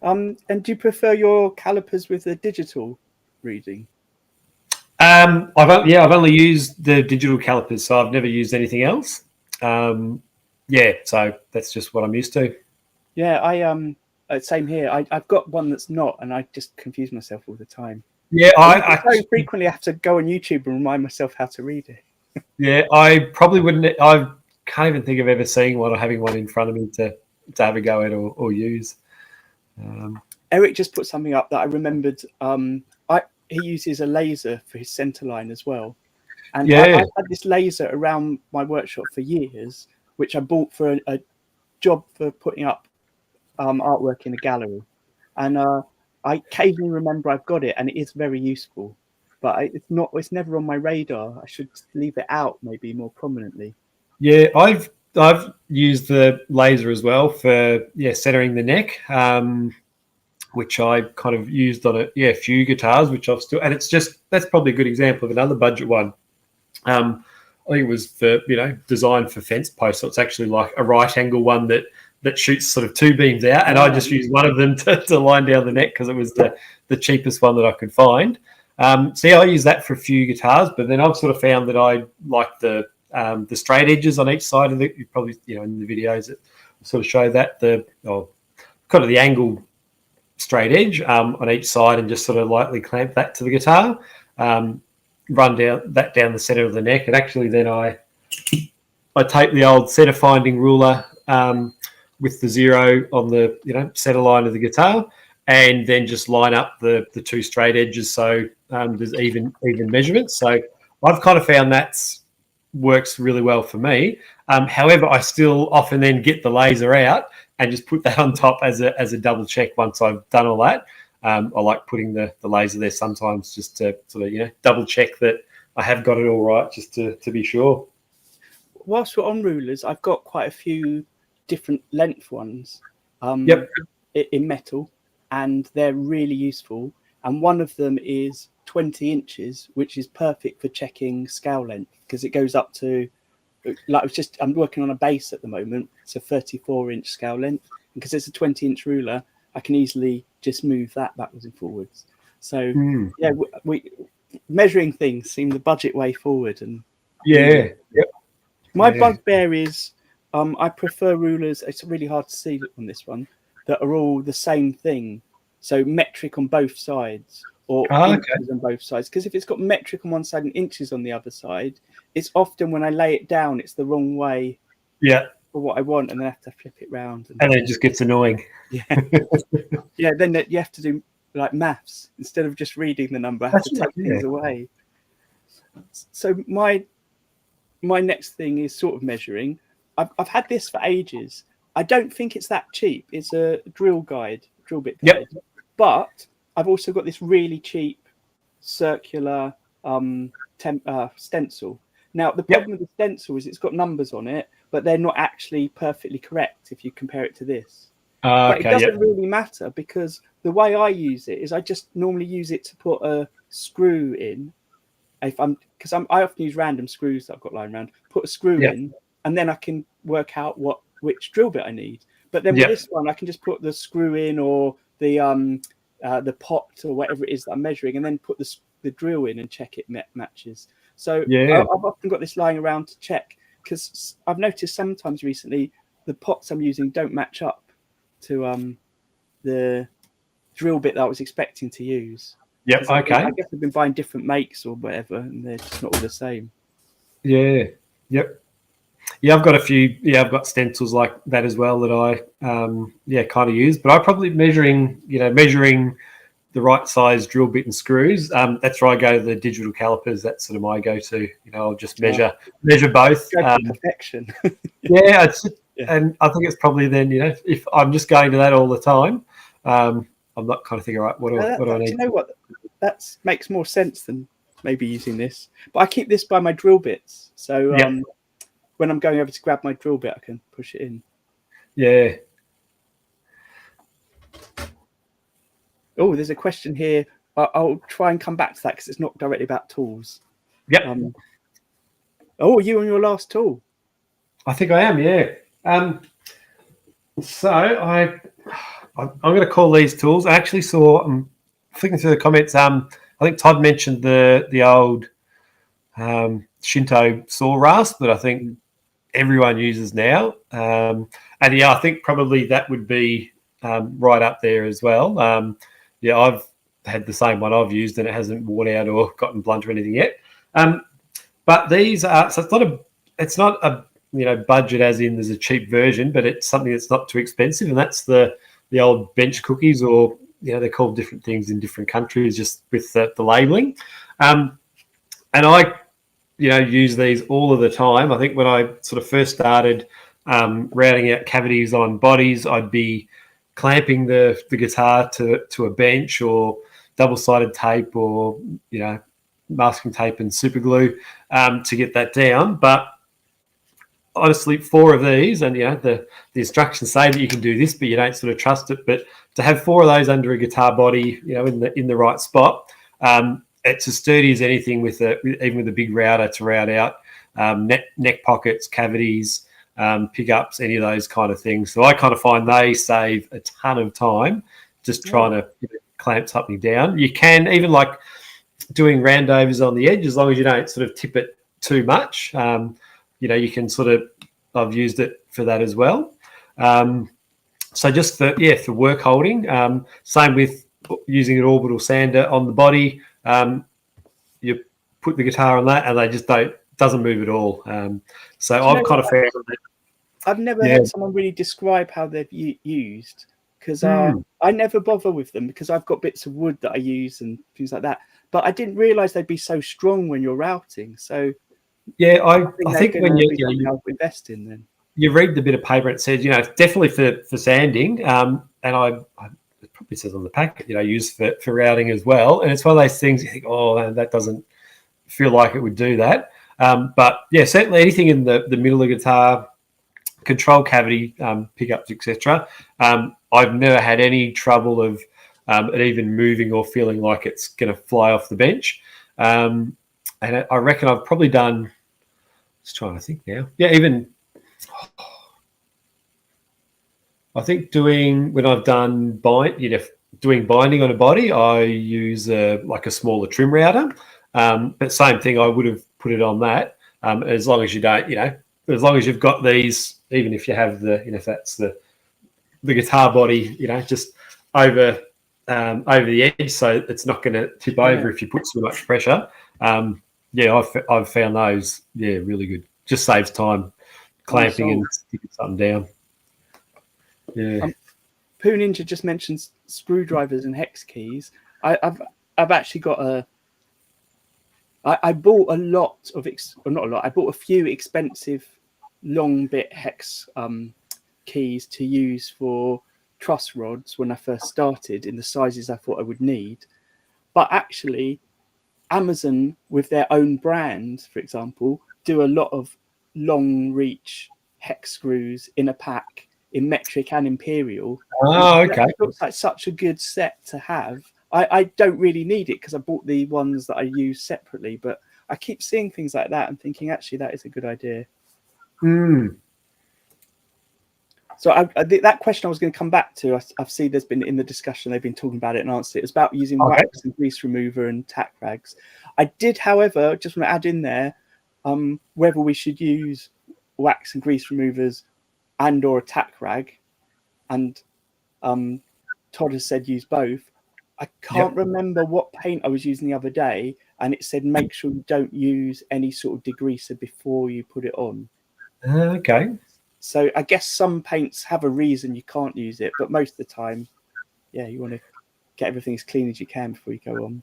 And do you prefer your calipers with the digital reading? I've only used the digital calipers, so I've never used anything else. So that's just what I'm used to. Yeah, same here. I've got one that's not, and I just confuse myself all the time. Yeah, I so frequently have to go on YouTube and remind myself how to read it. Yeah, I probably wouldn't. I can't even think of ever seeing one or having one in front of me to have a go at or use. Eric just put something up that I remembered. He uses a laser for his center line as well. And I've had this laser around my workshop for years, which I bought for a job for putting up artwork in a gallery. And I occasionally remember I've got it, and it is very useful. But it's never on my radar. I should leave it out maybe more prominently. Yeah, I've used the laser as well for centering the neck, which I kind of used on a few guitars, which I've still, and that's probably a good example of another budget one. I think it was for designed for fence posts, so it's actually like a right angle one that shoots sort of two beams out, and I just used one of them to line down the neck because it was the cheapest one that I could find. I use that for a few guitars, but then I've sort of found that I like the straight edges on each side of it. You probably in the videos it sort of show that kind of the angle straight edge on each side, and just sort of lightly clamp that to the guitar, run down the center of the neck, and actually then I take the old center finding ruler with the zero on the center line of the guitar, and then just line up the two straight edges so there's even measurements. So I've kind of found that's works really well for me. However, I still often then get the laser out and just put that on top as a double check once I've done all that. I like putting the laser there sometimes just to sort of double check that I have got it all right, just to be sure. Whilst we're on rulers, I've got quite a few different length ones in metal, and they're really useful. And one of them is 20 inches, which is perfect for checking scale length because it goes up to, I'm working on a bass at the moment. It's a 34-inch scale length. Because it's a 20-inch ruler, I can easily just move that backwards and forwards. So we measuring things seem the budget way forward. And my bugbear is I prefer rulers. It's really hard to see on this one that are all the same thing. So metric on both sides, or inches on both sides. Because if it's got metric on one side and inches on the other side, it's often when I lay it down, it's the wrong way. Yeah. For what I want, and then I have to flip it round. And it just gets annoying. Yeah. Then you have to do like maths instead of just reading the number. I have to take things away. So my next thing is sort of measuring. I've had this for ages. I don't think it's that cheap. It's a drill bit guide. But I've also got this really cheap circular stencil. Now, the problem with the stencil is it's got numbers on it, but they're not actually perfectly correct if you compare it to this. But it doesn't really matter because the way I use it is I just normally use it to put a screw in. I often use random screws that I've got lying around. Put a screw in, and then I can work out which drill bit I need. But then with this one, I can just put the screw in or the pot or whatever it is that I'm measuring, and then put the drill in and check it matches. So I've often got this lying around to check because I've noticed sometimes recently the pots I'm using don't match up to the drill bit that I was expecting to use. I guess I've been buying different makes or whatever, and they're just not all the same. I've got a few. I've got stencils like that as well that I kind of use. But I probably measuring the right size drill bit and screws. That's where I go to the digital calipers. That's sort of my go-to. I'll just measure both. Perfection. And I think it's probably then if I'm just going to that all the time, I'm not kind of thinking, right, what do I need? Do you know what? That makes more sense than maybe using this. But I keep this by my drill bits, so when I'm going over to grab my drill bit, I can push it in. Oh, there's a question here I'll try and come back to that because it's not directly about tools. Yep. Oh, you on your last tool? I think I am. Yeah. So I'm going to call these tools. I actually saw. I'm flicking through the comments. I think Todd mentioned the old Shinto saw rasp that I think everyone uses now. And yeah, I think probably that would be right up there as well. Yeah, I've had the same one I've used and it hasn't worn out or gotten blunt or anything yet. But these are, so it's not a budget as in there's a cheap version, but it's something that's not too expensive, and that's the old bench cookies, or they're called different things in different countries just with the labeling. And I use these all of the time. I think when I sort of first started routing out cavities on bodies, I'd be clamping the guitar to a bench or double-sided tape or masking tape and super glue to get that down. But honestly, 4 of these, and the instructions say that you can do this, but you don't sort of trust it. But to have 4 of those under a guitar body, in the right spot, it's as sturdy as anything even with a big router to route out neck pockets, cavities, pickups, any of those kind of things. So I kind of find they save a ton of time just trying to clamp something down. You can even like doing roundovers on the edge, as long as you don't sort of tip it too much. You can sort of, I've used it for that as well. So just for work holding, same with using an orbital sander on the body. You put the guitar on that and they just doesn't move at all. So I've kind of found that. I've never heard someone really describe how they've used, because I never bother with them because I've got bits of wood that I use and things like that. But I didn't realise they'd be so strong when you're routing. So yeah, I think when you invest in them, you read the bit of paper, it says definitely for sanding, and it probably says on the packet used for routing as well. And it's one of those things you think, oh, that doesn't feel like it would do that. But yeah, certainly anything in the middle of the guitar, control cavity, pickups, etc. I've never had any trouble of it even moving or feeling like it's going to fly off the bench. And I reckon I've probably done, just trying to think now. Yeah, even I think when I've done doing binding on a body, I use a smaller trim router. But same thing, I would have put it on that. As long as you don't, as long as you've got these, even if you have if that's the guitar body, just over the edge, so it's not going to tip over if you put too much pressure. I've found those really good. Just saves time clamping and sticking something down. Yeah. Poo Ninja just mentioned screwdrivers and hex keys. I've actually got I bought a lot of not a lot. I bought a few expensive long bit hex keys to use for truss rods when I first started in the sizes I thought I would need. But actually, Amazon with their own brand, for example, do a lot of long reach hex screws in a pack in metric and imperial. Oh, okay. It looks like such a good set to have. I don't really need it because I bought the ones that I use separately, but I keep seeing things like that and thinking, actually, that is a good idea. So that question I was going to come back to, I've seen there's been in the discussion, they've been talking about it and answered it. It's about using wax and grease remover and tack rags. I did, however, just want to add in there, whether we should use wax and grease removers and or a tack rag. And Todd has said use both. I can't remember what paint I was using the other day, and it said make sure you don't use any sort of degreaser before you put it on. Okay. So I guess some paints have a reason you can't use it, but most of the time, you want to get everything as clean as you can before you go on.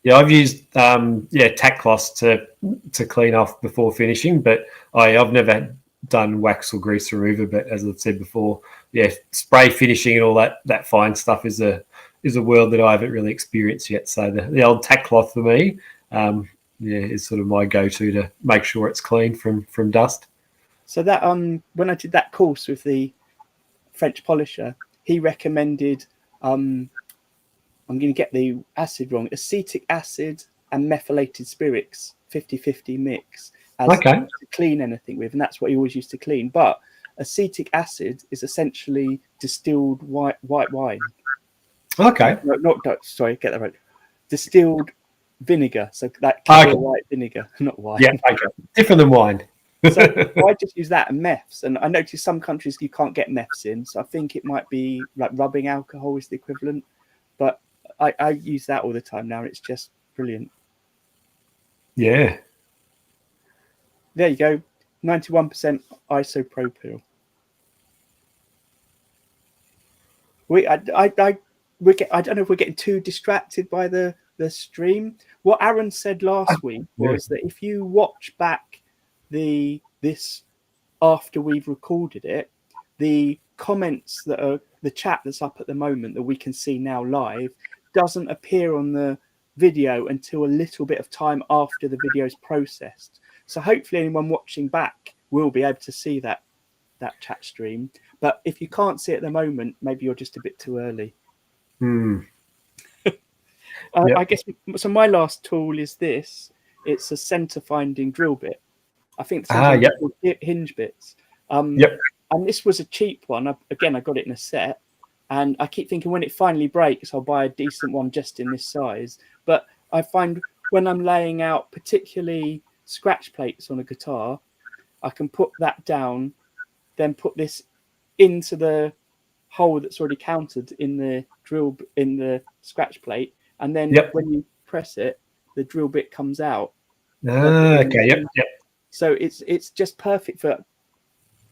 Yeah, I've used tack cloths to clean off before finishing, but I've never done wax or grease remover. But as I've said before, spray finishing and all that fine stuff is a world that I haven't really experienced yet. So the old tack cloth for me, is sort of my go-to to make sure it's clean from dust. So that when I did that course with the French polisher, he recommended I'm going to get the acid wrong. Acetic acid and methylated spirits, 50-50 mix, as to clean anything with, and that's what he always used to clean. But acetic acid is essentially distilled white wine. Okay. Not sorry, get that right. Distilled vinegar, so that clear white vinegar, not wine. Yeah, okay. Different than wine. So I just use that and meths, and I noticed some countries you can't get meths in, so I think it might be like rubbing alcohol is the equivalent. But I use that all the time now, and it's just brilliant. Yeah. There you go, 91% isopropyl. I don't know if we're getting too distracted by the stream. What Arran said last week was that if you watch back this after we've recorded it, the comments that are the chat that's up at the moment that we can see now live doesn't appear on the video until a little bit of time after the video is processed. So hopefully anyone watching back will be able to see that chat stream. But if you can't see it at the moment, maybe you're just a bit too early. I guess so. My last tool is this. It's a center finding drill bit. I think hinge bits. And this was a cheap one. I got it in a set, and I keep thinking when it finally breaks, I'll buy a decent one just in this size. But I find when I'm laying out particularly scratch plates on a guitar, I can put that down, then put this into the hole that's already counted in the drill in the scratch plate, and then when you press it, the drill bit comes out. So it's just perfect for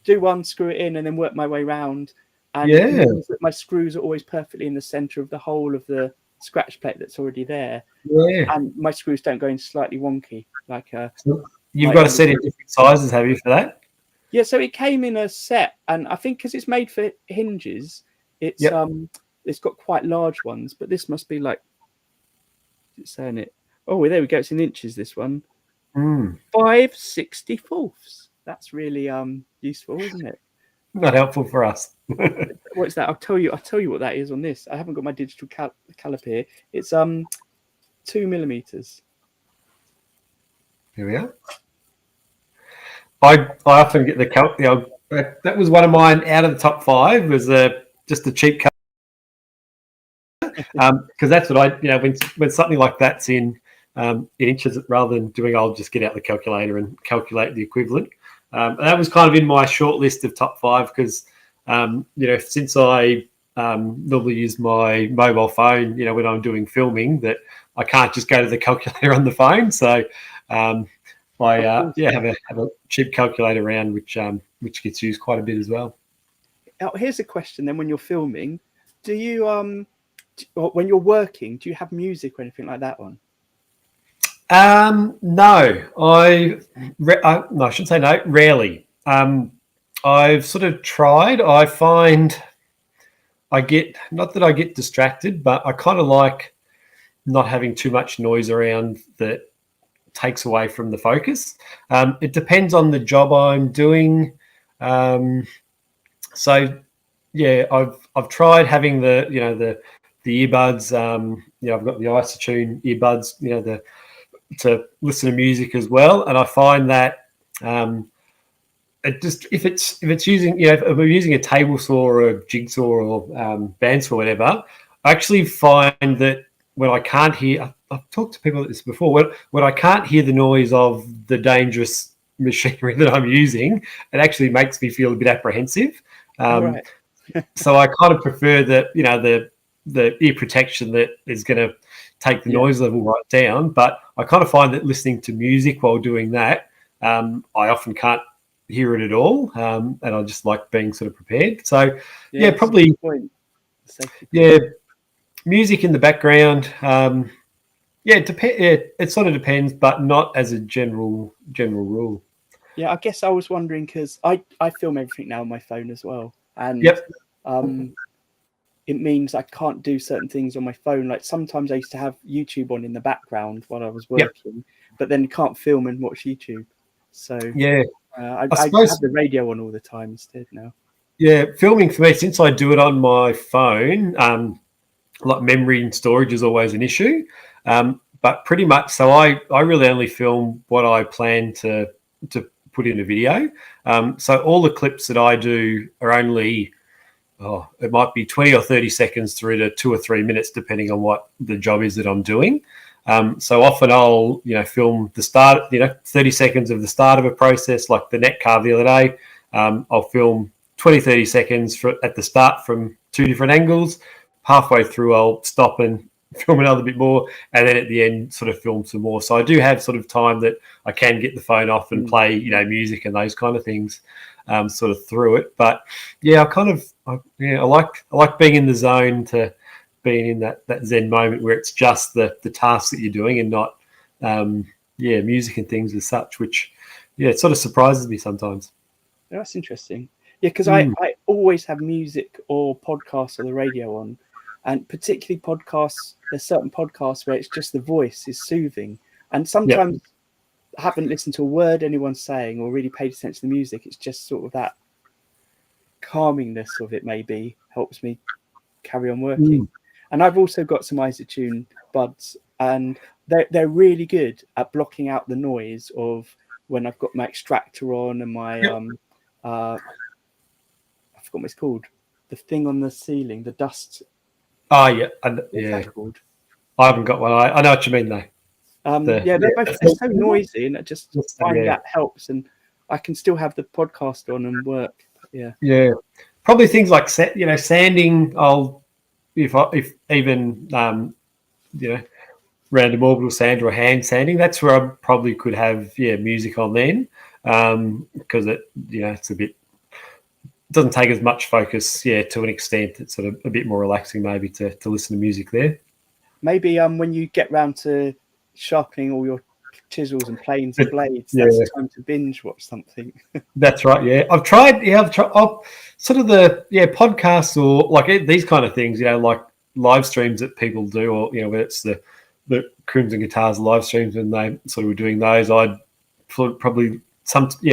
do one, screw it in, and then work my way around. And it means that my screws are always perfectly in the center of the hole of the scratch plate that's already there. And my screws don't go in slightly wonky. You've got a set in different sizes, have you, for that? Yeah, so it came in a set, and I think because it's made for hinges, it's got quite large ones, but this must be like, it's saying it. Oh, there we go. It's in inches, this one. 5/64. That's really useful, isn't it? Not helpful for us. What's that? I'll tell you what that is on this. I haven't got my digital caliper here. It's 2 millimeters. Here we are. I often get the calc. That was one of mine out of the top 5. Was just a cheap because that's what I when something like that's in inches, rather than doing, I'll just get out the calculator and calculate the equivalent. And that was kind of in my short list of top 5 because since I normally use my mobile phone, when I'm doing filming, that I can't just go to the calculator on the phone. So I have a cheap calculator around which gets used quite a bit as well. Now, here's a question then: when you're filming, do you when you're working, do you have music or anything like that on? No, I shouldn't say no. Rarely. I've sort of tried. I find I get, not that I get distracted, but I kind of like not having too much noise around that takes away from the focus. It depends on the job I'm doing. So yeah, I've tried having the earbuds. I've got the Isotune earbuds. To listen to music as well, and I find that it just if it's using if we're using a table saw or a jigsaw or bandsaw or whatever, I actually find that when I can't hear, I've talked to people about this before, when I can't hear the noise of the dangerous machinery that I'm using, it actually makes me feel a bit apprehensive. Right. So I kind of prefer that the ear protection that is going to take the noise level right down. But I kind of find that listening to music while doing that, I often can't hear it at all, and I just like being sort of prepared. So probably music in the background. It sort of depends, but not as a general rule. Yeah, I guess I was wondering because I film everything now on my phone as well, and it means I can't do certain things on my phone. Like sometimes I used to have YouTube on in the background while I was working, but then can't film and watch YouTube. So I suppose have the radio on all the time instead now. Yeah, filming for me, since I do it on my phone, like memory and storage is always an issue. But pretty much, so I really only film what I plan to put in a video. So all the clips that I do are only, it might be 20 or 30 seconds through to 2 or 3 minutes, depending on what the job is that I'm doing. So often I'll, film the start, 30 seconds of the start of a process, like the neck carve the other day. I'll film 20, 30 seconds at the start from 2 different angles. Halfway through, I'll stop and film another bit more, and then at the end sort of film some more. So I do have sort of time that I can get the phone off and play, music and those kind of things sort of through it. But yeah, I like being in the zone, to being in that Zen moment where it's just the tasks that you're doing and not music and things as such, which it sort of surprises me sometimes. That's interesting. Yeah, because I always have music or podcasts on the radio on, and particularly podcasts. There's certain podcasts where it's just the voice is soothing, and sometimes I haven't listened to a word anyone's saying or really paid attention to the music. It's just sort of that calmingness of it maybe helps me carry on working. And I've also got some Isotune buds, and they're really good at blocking out the noise of when I've got my extractor on and my I forgot what it's called, the thing on the ceiling, the dust. Oh yeah, I haven't got one. I know what you mean though. They're so noisy, and I just find that helps, and I can still have the podcast on and work. Yeah. Probably things like sanding. If even random orbital sand or hand sanding, that's where I probably could have music on then, because it's a bit, doesn't take as much focus to an extent. It's sort of a bit more relaxing maybe to listen to music there. Maybe when you get round to sharpening all your chisels and planes and blades, that's the time to binge watch something. That's right. I've tried sort of the podcasts or like these kind of things, like live streams that people do, or whether it's the Crimson Guitars live streams when they sort of were doing those, I'd probably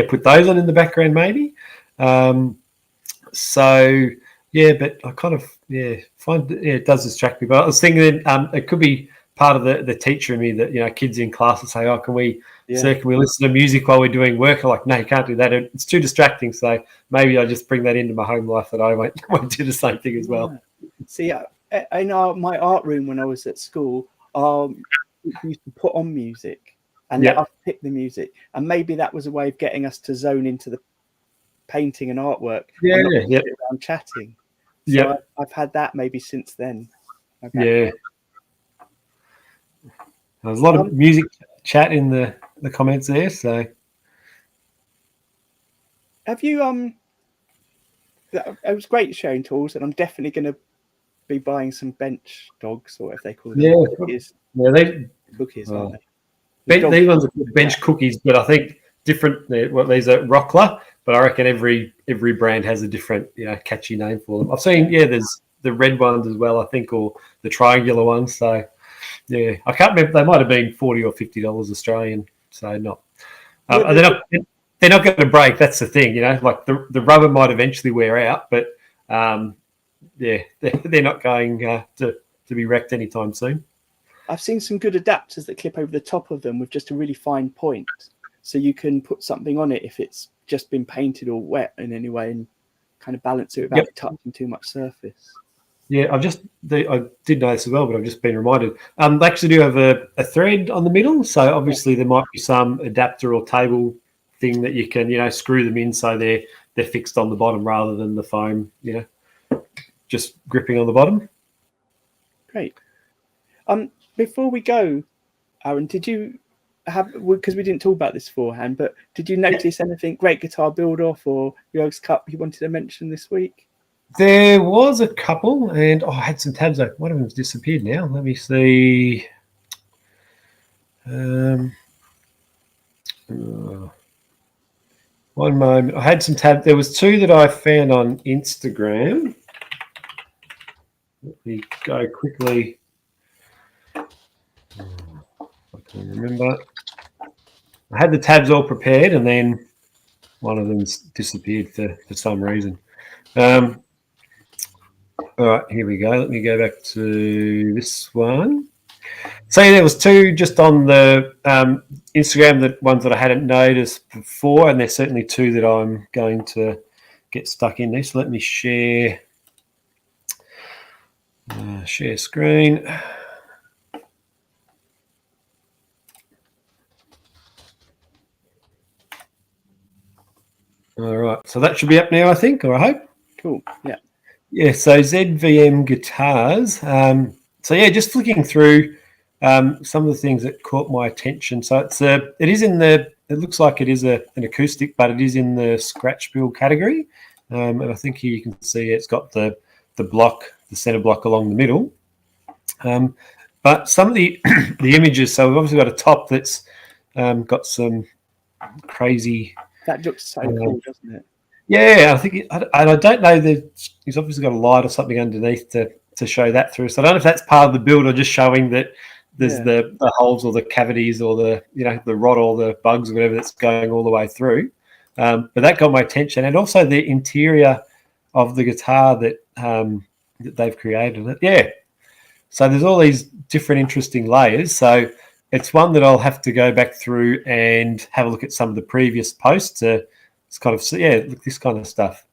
put those on in the background maybe. But I kind of find it does distract me. But I was thinking it could be part of the teacher in me that kids in class will say, "Oh, can we listen to music while we're doing work?" I'm like, "No, you can't do that. It's too distracting." So maybe I just bring that into my home life, that I won't do the same thing as well. See, in my art room when I was at school, we used to put on music and let us pick the music, and maybe that was a way of getting us to zone into the painting and artwork. Around chatting. So I've had that maybe since then. There's a lot of music chat in the comments there. So have you it was great sharing tools, and I'm definitely going to be buying some bench dogs, or if they call them cookies. Cookies, aren't they? These ones are bench cookies, but I think different. These are Rockler, but I reckon every brand has a different catchy name for them. I've seen there's the red ones as well, I think, or the triangular ones. So I can't remember. They might have been $40 or $50 Australian. So not. They're not going to break. That's the thing, Like the rubber might eventually wear out, but they're not going to be wrecked anytime soon. I've seen some good adapters that clip over the top of them with just a really fine point, so you can put something on it if it's just been painted or wet in any way, and kind of balance it without touching too much surface. I did know this as well, but I've just been reminded. They actually do have a thread on the middle, so obviously there might be some adapter or table thing that you can screw them in so they're fixed on the bottom rather than the foam just gripping on the bottom. Great. Before we go, Arran, did you have, because we didn't talk about this beforehand, but did you notice anything great guitar build off or Yo's Cup you wanted to mention this week? There was a couple, and I had some tabs open. One of them's disappeared now. Let me see. One moment. I had some tabs. There was two that I found on Instagram. Let me go quickly. I can remember. I had the tabs all prepared, and then one of them's disappeared for some reason. All right, here we go. Let me go back to this one. So there was two just on the Instagram, the ones that I hadn't noticed before, and there's certainly two that I'm going to get stuck in there. So let me share screen. All right, so that should be up now, I think, or I hope. Cool. Yeah. Yeah. So ZVM Guitars. So yeah, just flicking through some of the things that caught my attention. So it is in the. It looks like it is an acoustic, but it is in the scratch build category. And I think here you can see it's got the block, the center block along the middle. But some of the the images. So we've obviously got a top that's got some crazy. That looks so cool, doesn't it? Yeah, I think, and I don't know that he's obviously got a light or something underneath to show that through. So I don't know if that's part of the build or just showing that there's the holes or the cavities or the the rot or the bugs or whatever that's going all the way through. But that got my attention, and also the interior of the guitar that they've created. Yeah, so there's all these different interesting layers. So it's one that I'll have to go back through and have a look at some of the previous posts to kind of see, look, this kind of stuff.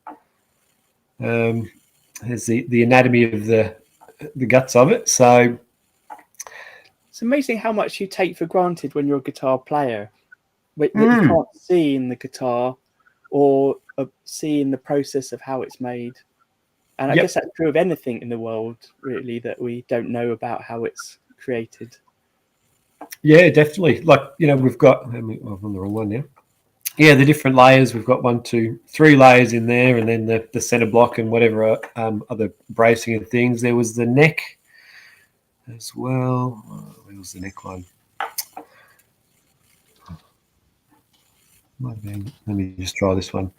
There's the anatomy of the guts of it. So it's amazing how much you take for granted when you're a guitar player, that you can't see in the guitar or see in the process of how it's made. And I guess that's true of anything in the world, really, that we don't know about how it's created. Yeah, definitely. Like, we've got, I'm on the wrong one now. Yeah, the different layers. We've got 1, 2, 3 layers in there, and then the center block and whatever other bracing and things. There was the neck as well. Where was the neck one? Let me just try this one.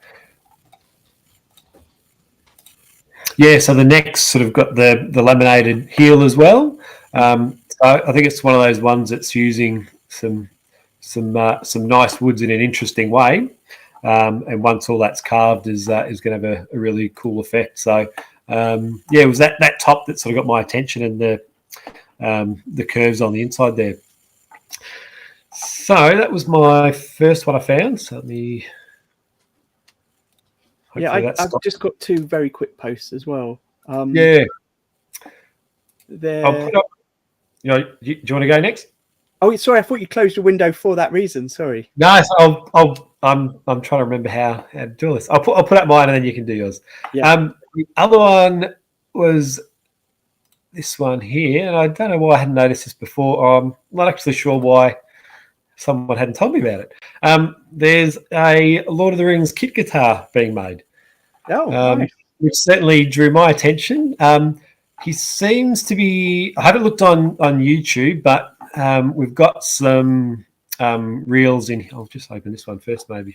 Yeah, so the neck's sort of got the laminated heel as well. So I think it's one of those ones that's using some nice woods in an interesting way, and once all that's carved is going to have a really cool effect. So it was that top that sort of got my attention, and the curves on the inside there. So that was my first one I found. So I've just got 2 very quick posts as well. I'll put up. Do you want to go next? Oh, sorry, I thought you closed your window for that reason. Sorry. No, so I'm trying to remember how to do this. I'll put up mine and then you can do yours. Yeah. The other one was this one here, and I don't know why I hadn't noticed this before. I'm not actually sure why someone hadn't told me about it. There's a Lord of the Rings kit guitar being made. Oh, nice. Which certainly drew my attention. He seems to be. I haven't looked on YouTube, but we've got some reels in. I'll just open this one first, maybe.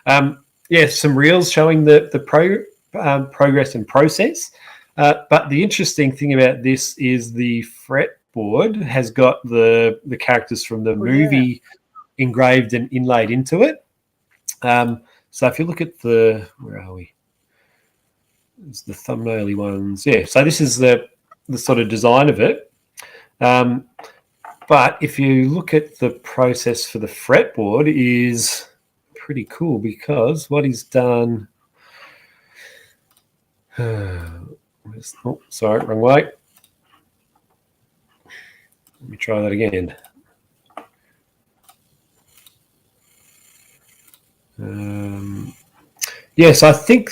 Some reels showing the progress and process. But the interesting thing about this is the fretboard has got the characters from the movie engraved and inlaid into it. So if you look at where are we? It's the thumbnail-y ones. Yeah, so this is the sort of design of it. But if you look at the process for the fretboard, it is pretty cool, because what he's done... oh, sorry, wrong way. Let me try that again. So I think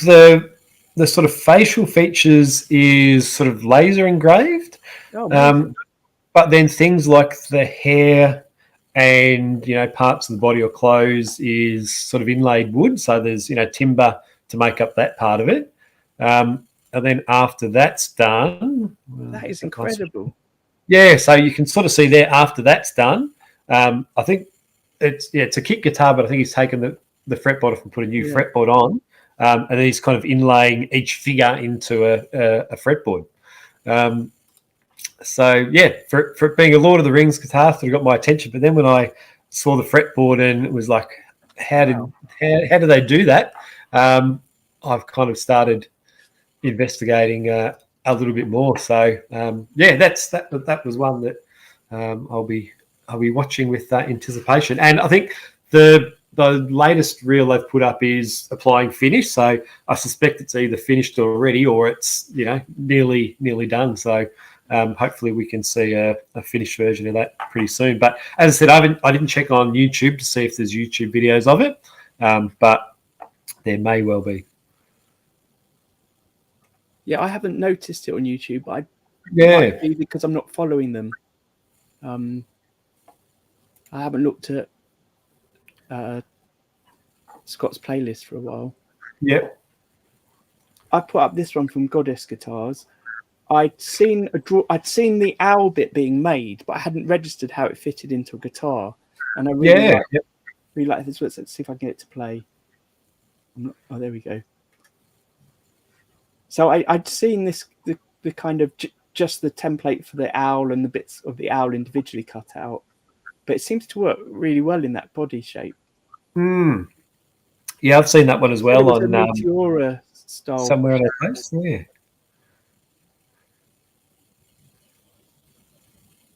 the sort of facial features is sort of laser engraved. But then things like the hair and, parts of the body or clothes is sort of inlaid wood. So there's, timber to make up that part of it. And then after that's done... That is incredible. Yeah, so you can sort of see there after that's done. I think it's a kit guitar, but I think he's taken the fretboard off and put a new fretboard on. And then he's kind of inlaying each figure into a fretboard. For it being a Lord of the Rings guitar, it got my attention. But then when I saw the fretboard, and it was like, how do they do that? I've kind of started investigating a little bit more. So yeah, that was one that I'll be watching with anticipation. And I think the latest reel they've put up is applying finish. So I suspect it's either finished already or it's nearly done. So hopefully we can see a finished version of that pretty soon. But as I said, I didn't check on YouTube to see if there's YouTube videos of it, but there may well be. Yeah, I haven't noticed it on YouTube, but might be because I'm not following them. I haven't looked at Scott's playlist for a while. Yep. I put up this one from Goode Guitars. I'd seen the owl bit being made, but I hadn't registered how it fitted into a guitar. And I really like this. Let's see if I can get it to play. Oh, there we go. So I'd seen the kind of just the template for the owl and the bits of the owl individually cut out, but it seems to work really well in that body shape. Yeah, I've seen that one as well on Gutierrez style somewhere on our post. Yeah,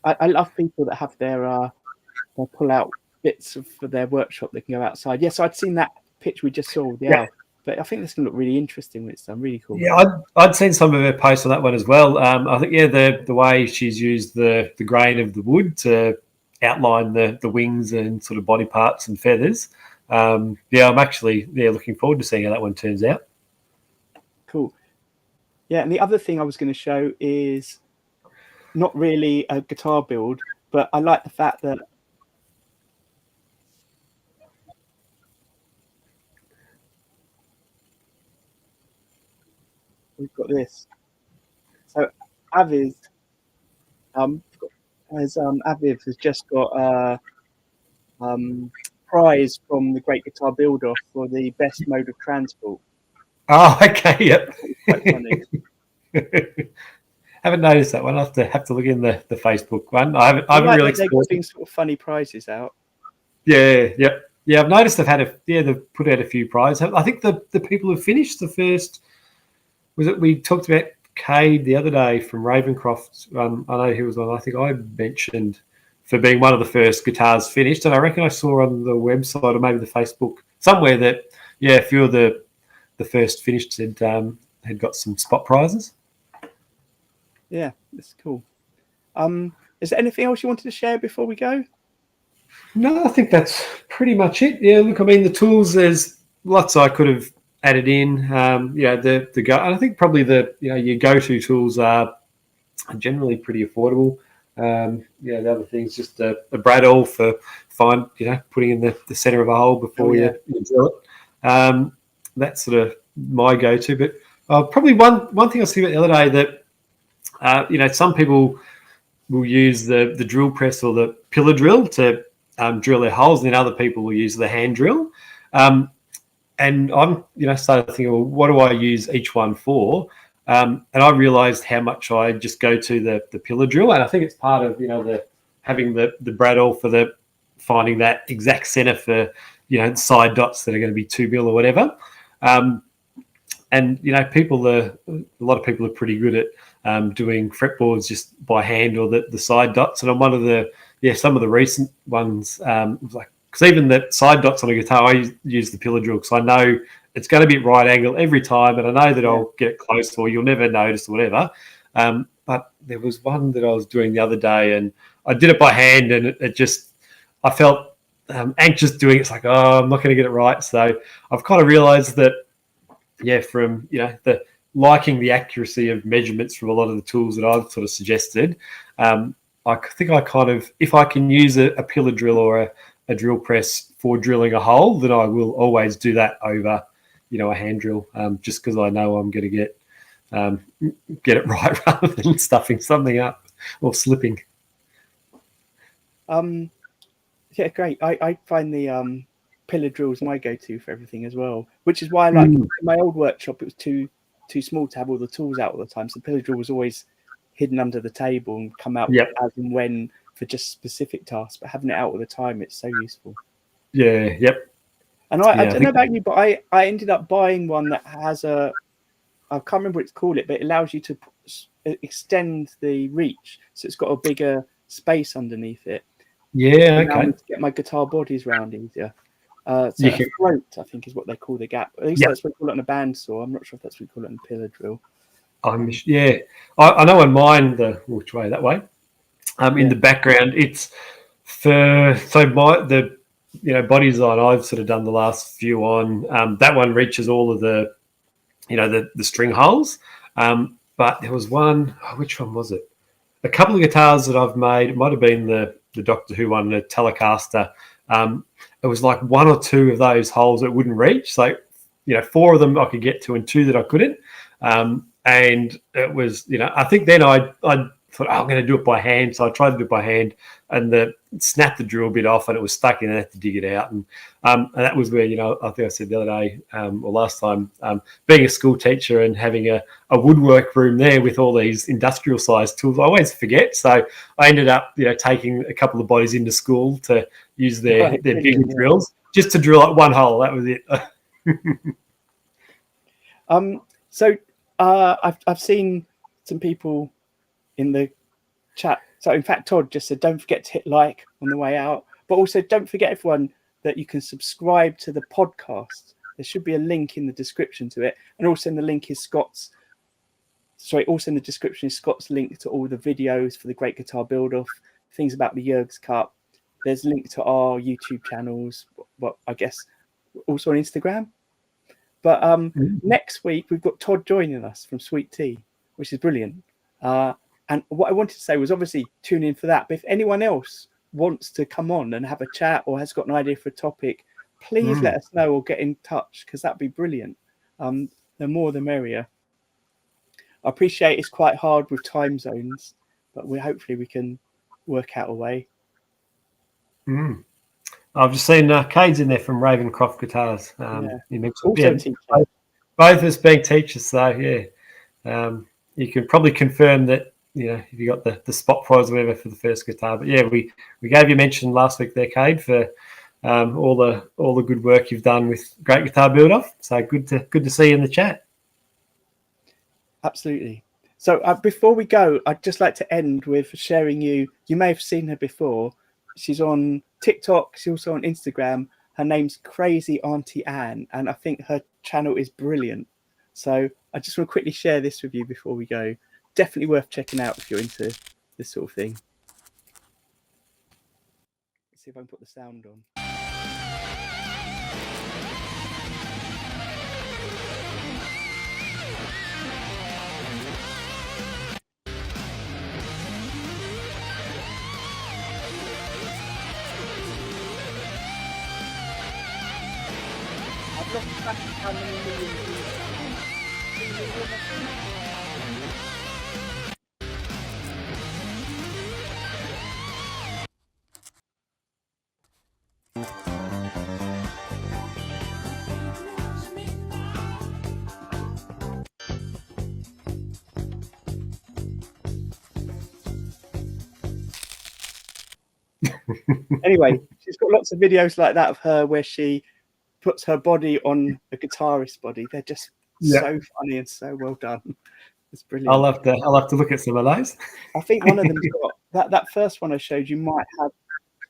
I love people that have their pull out bits for their workshop that can go outside. Yeah, so I'd seen that picture we just saw with the owl. But I think this can look really interesting when it's done. Really cool. Yeah, I'd seen some of her posts on that one as well. I think the way she's used the grain of the wood to outline the wings and sort of body parts and feathers. I'm actually looking forward to seeing how that one turns out. Cool. Yeah, and the other thing I was going to show is not really a guitar build, but I like the fact that we've got this. So Aviv has just got a prize from the Great Guitar Build-Off for the best mode of transport. Oh, okay, yep. Quite funny. Haven't noticed that one. I'll have to look in the Facebook one. I haven't really explored. They're sort of funny prizes out. Yeah. I've noticed they've put out a few prizes. I think the people who finished the first we talked about Cade the other day from Ravencroft. I know he was on. I think I mentioned for being one of the first guitars finished, and I reckon I saw on the website or maybe the Facebook somewhere that a few of the first finished had got some spot prizes. Yeah, that's cool. Is there anything else you wanted to share before we go? No, I think that's pretty much it. Yeah, look, I mean, the tools, there's lots I could have added in. The go. And I think probably your go-to tools are generally pretty affordable. The other thing's just a bradawl for putting in the center of a hole before you drill it. That's sort of my go-to. But probably one thing I see about the other day that some people will use the drill press or the pillar drill to drill their holes, and then other people will use the hand drill. And I'm started thinking, well, what do I use each one for? And I realised how much I just go to the pillar drill, and I think it's part of having the bradawl for the finding that exact centre for side dots that are going to be 2 mil or whatever. And a lot of people are pretty good at doing fretboards just by hand or the side dots. And on one of some of the recent ones, was like, because even the side dots on a guitar, I use the pillar drill because I know it's going to be at right angle every time, and I know that I'll get it close or you'll never notice or whatever. But there was one that I was doing the other day, and I did it by hand, and I felt anxious doing it. It's like, oh, I'm not going to get it right. So I've kind of realised that, from the liking the accuracy of measurements from a lot of the tools that I've sort of suggested, I think I kind of, if I can use a pillar drill or a drill press for drilling a hole, then I will always do that over, a hand drill, just because I know I'm going to get it right rather than stuffing something up or slipping. Yeah, great. I find the pillar drills my go-to for everything as well, which is why I like in my old workshop. It was too small to have all the tools out all the time, so the pillar drill was always hidden under the table and come out as and when for just specific tasks. But having it out all the time, it's so useful. Yeah. Yep. And I don't know about you, but I ended up buying one that has I can't remember what it's called, but it allows you to extend the reach, so it's got a bigger space underneath it. Yeah, Allow me okay. to get my guitar bodies round easier. So a throat, I think, is what they call the gap. At least that's what we call it on a bandsaw. I'm not sure if that's what we call it on a pillar drill. I know on mine which way, that way. In the background, it's the body design I've sort of done the last few on. That one reaches all of the the string holes. But there was one. Which one was it? A couple of guitars that I've made. It might have been the Doctor Who one, the Telecaster. It was like one or two of those holes that wouldn't reach. So 4 of them I could get to, and 2 that I couldn't. And it was, I think then I thought, I'm going to do it by hand. So I tried to do it by hand, and snapped the drill bit off, and it was stuck in, and I had to dig it out. And that was where, I think I said the other day or last time, being a school teacher and having a woodwork room there with all these industrial sized tools, I always forget. So I ended up, taking a couple of bodies into school to use their bigger drills, just to drill like one hole. That was it. So I've seen some people in the chat. So in fact, Todd just said, don't forget to hit like on the way out, but also don't forget, everyone, that you can subscribe to the podcast. There should be a link in the description to it, and also in the link is Scott's link to all the videos for the Great Guitar Build Off, things about the Jurgs Cup. There's a link to our YouTube channels, but I guess also on Instagram. But next week we've got Todd joining us from Sweet Tea, which is brilliant. And what I wanted to say was, obviously tune in for that. But if anyone else wants to come on and have a chat, or has got an idea for a topic, please let us know or get in touch, because that'd be brilliant. The more the merrier. I appreciate it's quite hard with time zones, but hopefully we can work out a way. I've just seen Cade's in there from Ravencroft Guitars. Both of us being teachers, so you can probably confirm that if you got the spot prize or whatever for the first guitar. But we gave you a mention last week there, Cade, for all the good work you've done with Great Guitar Build Off. So good to see you in the chat. Absolutely. So before we go, I'd just like to end with sharing you may have seen her before. She's on TikTok. She's also on Instagram. Her name's Crazy Auntie Anne, and I think her channel is brilliant. So I just want to quickly share this with you before we go. Definitely worth checking out if you're into this sort of thing. Let's see if I can put the sound on. I've lost track of how many million views. Anyway, she's got lots of videos like that of her where she puts her body on a guitarist's body. They're just so funny and so well done. It's brilliant. I'll have to look at some of those. I think one of them's got that first one I showed you might have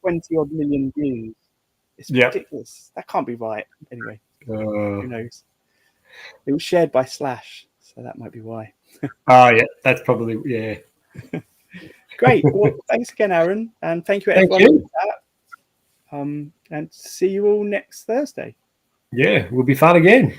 20 odd million views. It's ridiculous. That can't be right. Anyway, who knows? It was shared by Slash, so that might be why. That's probably Great. Well, thanks again, Arran, and thank you everyone for that. And see you all next Thursday. Yeah, we'll be fun again.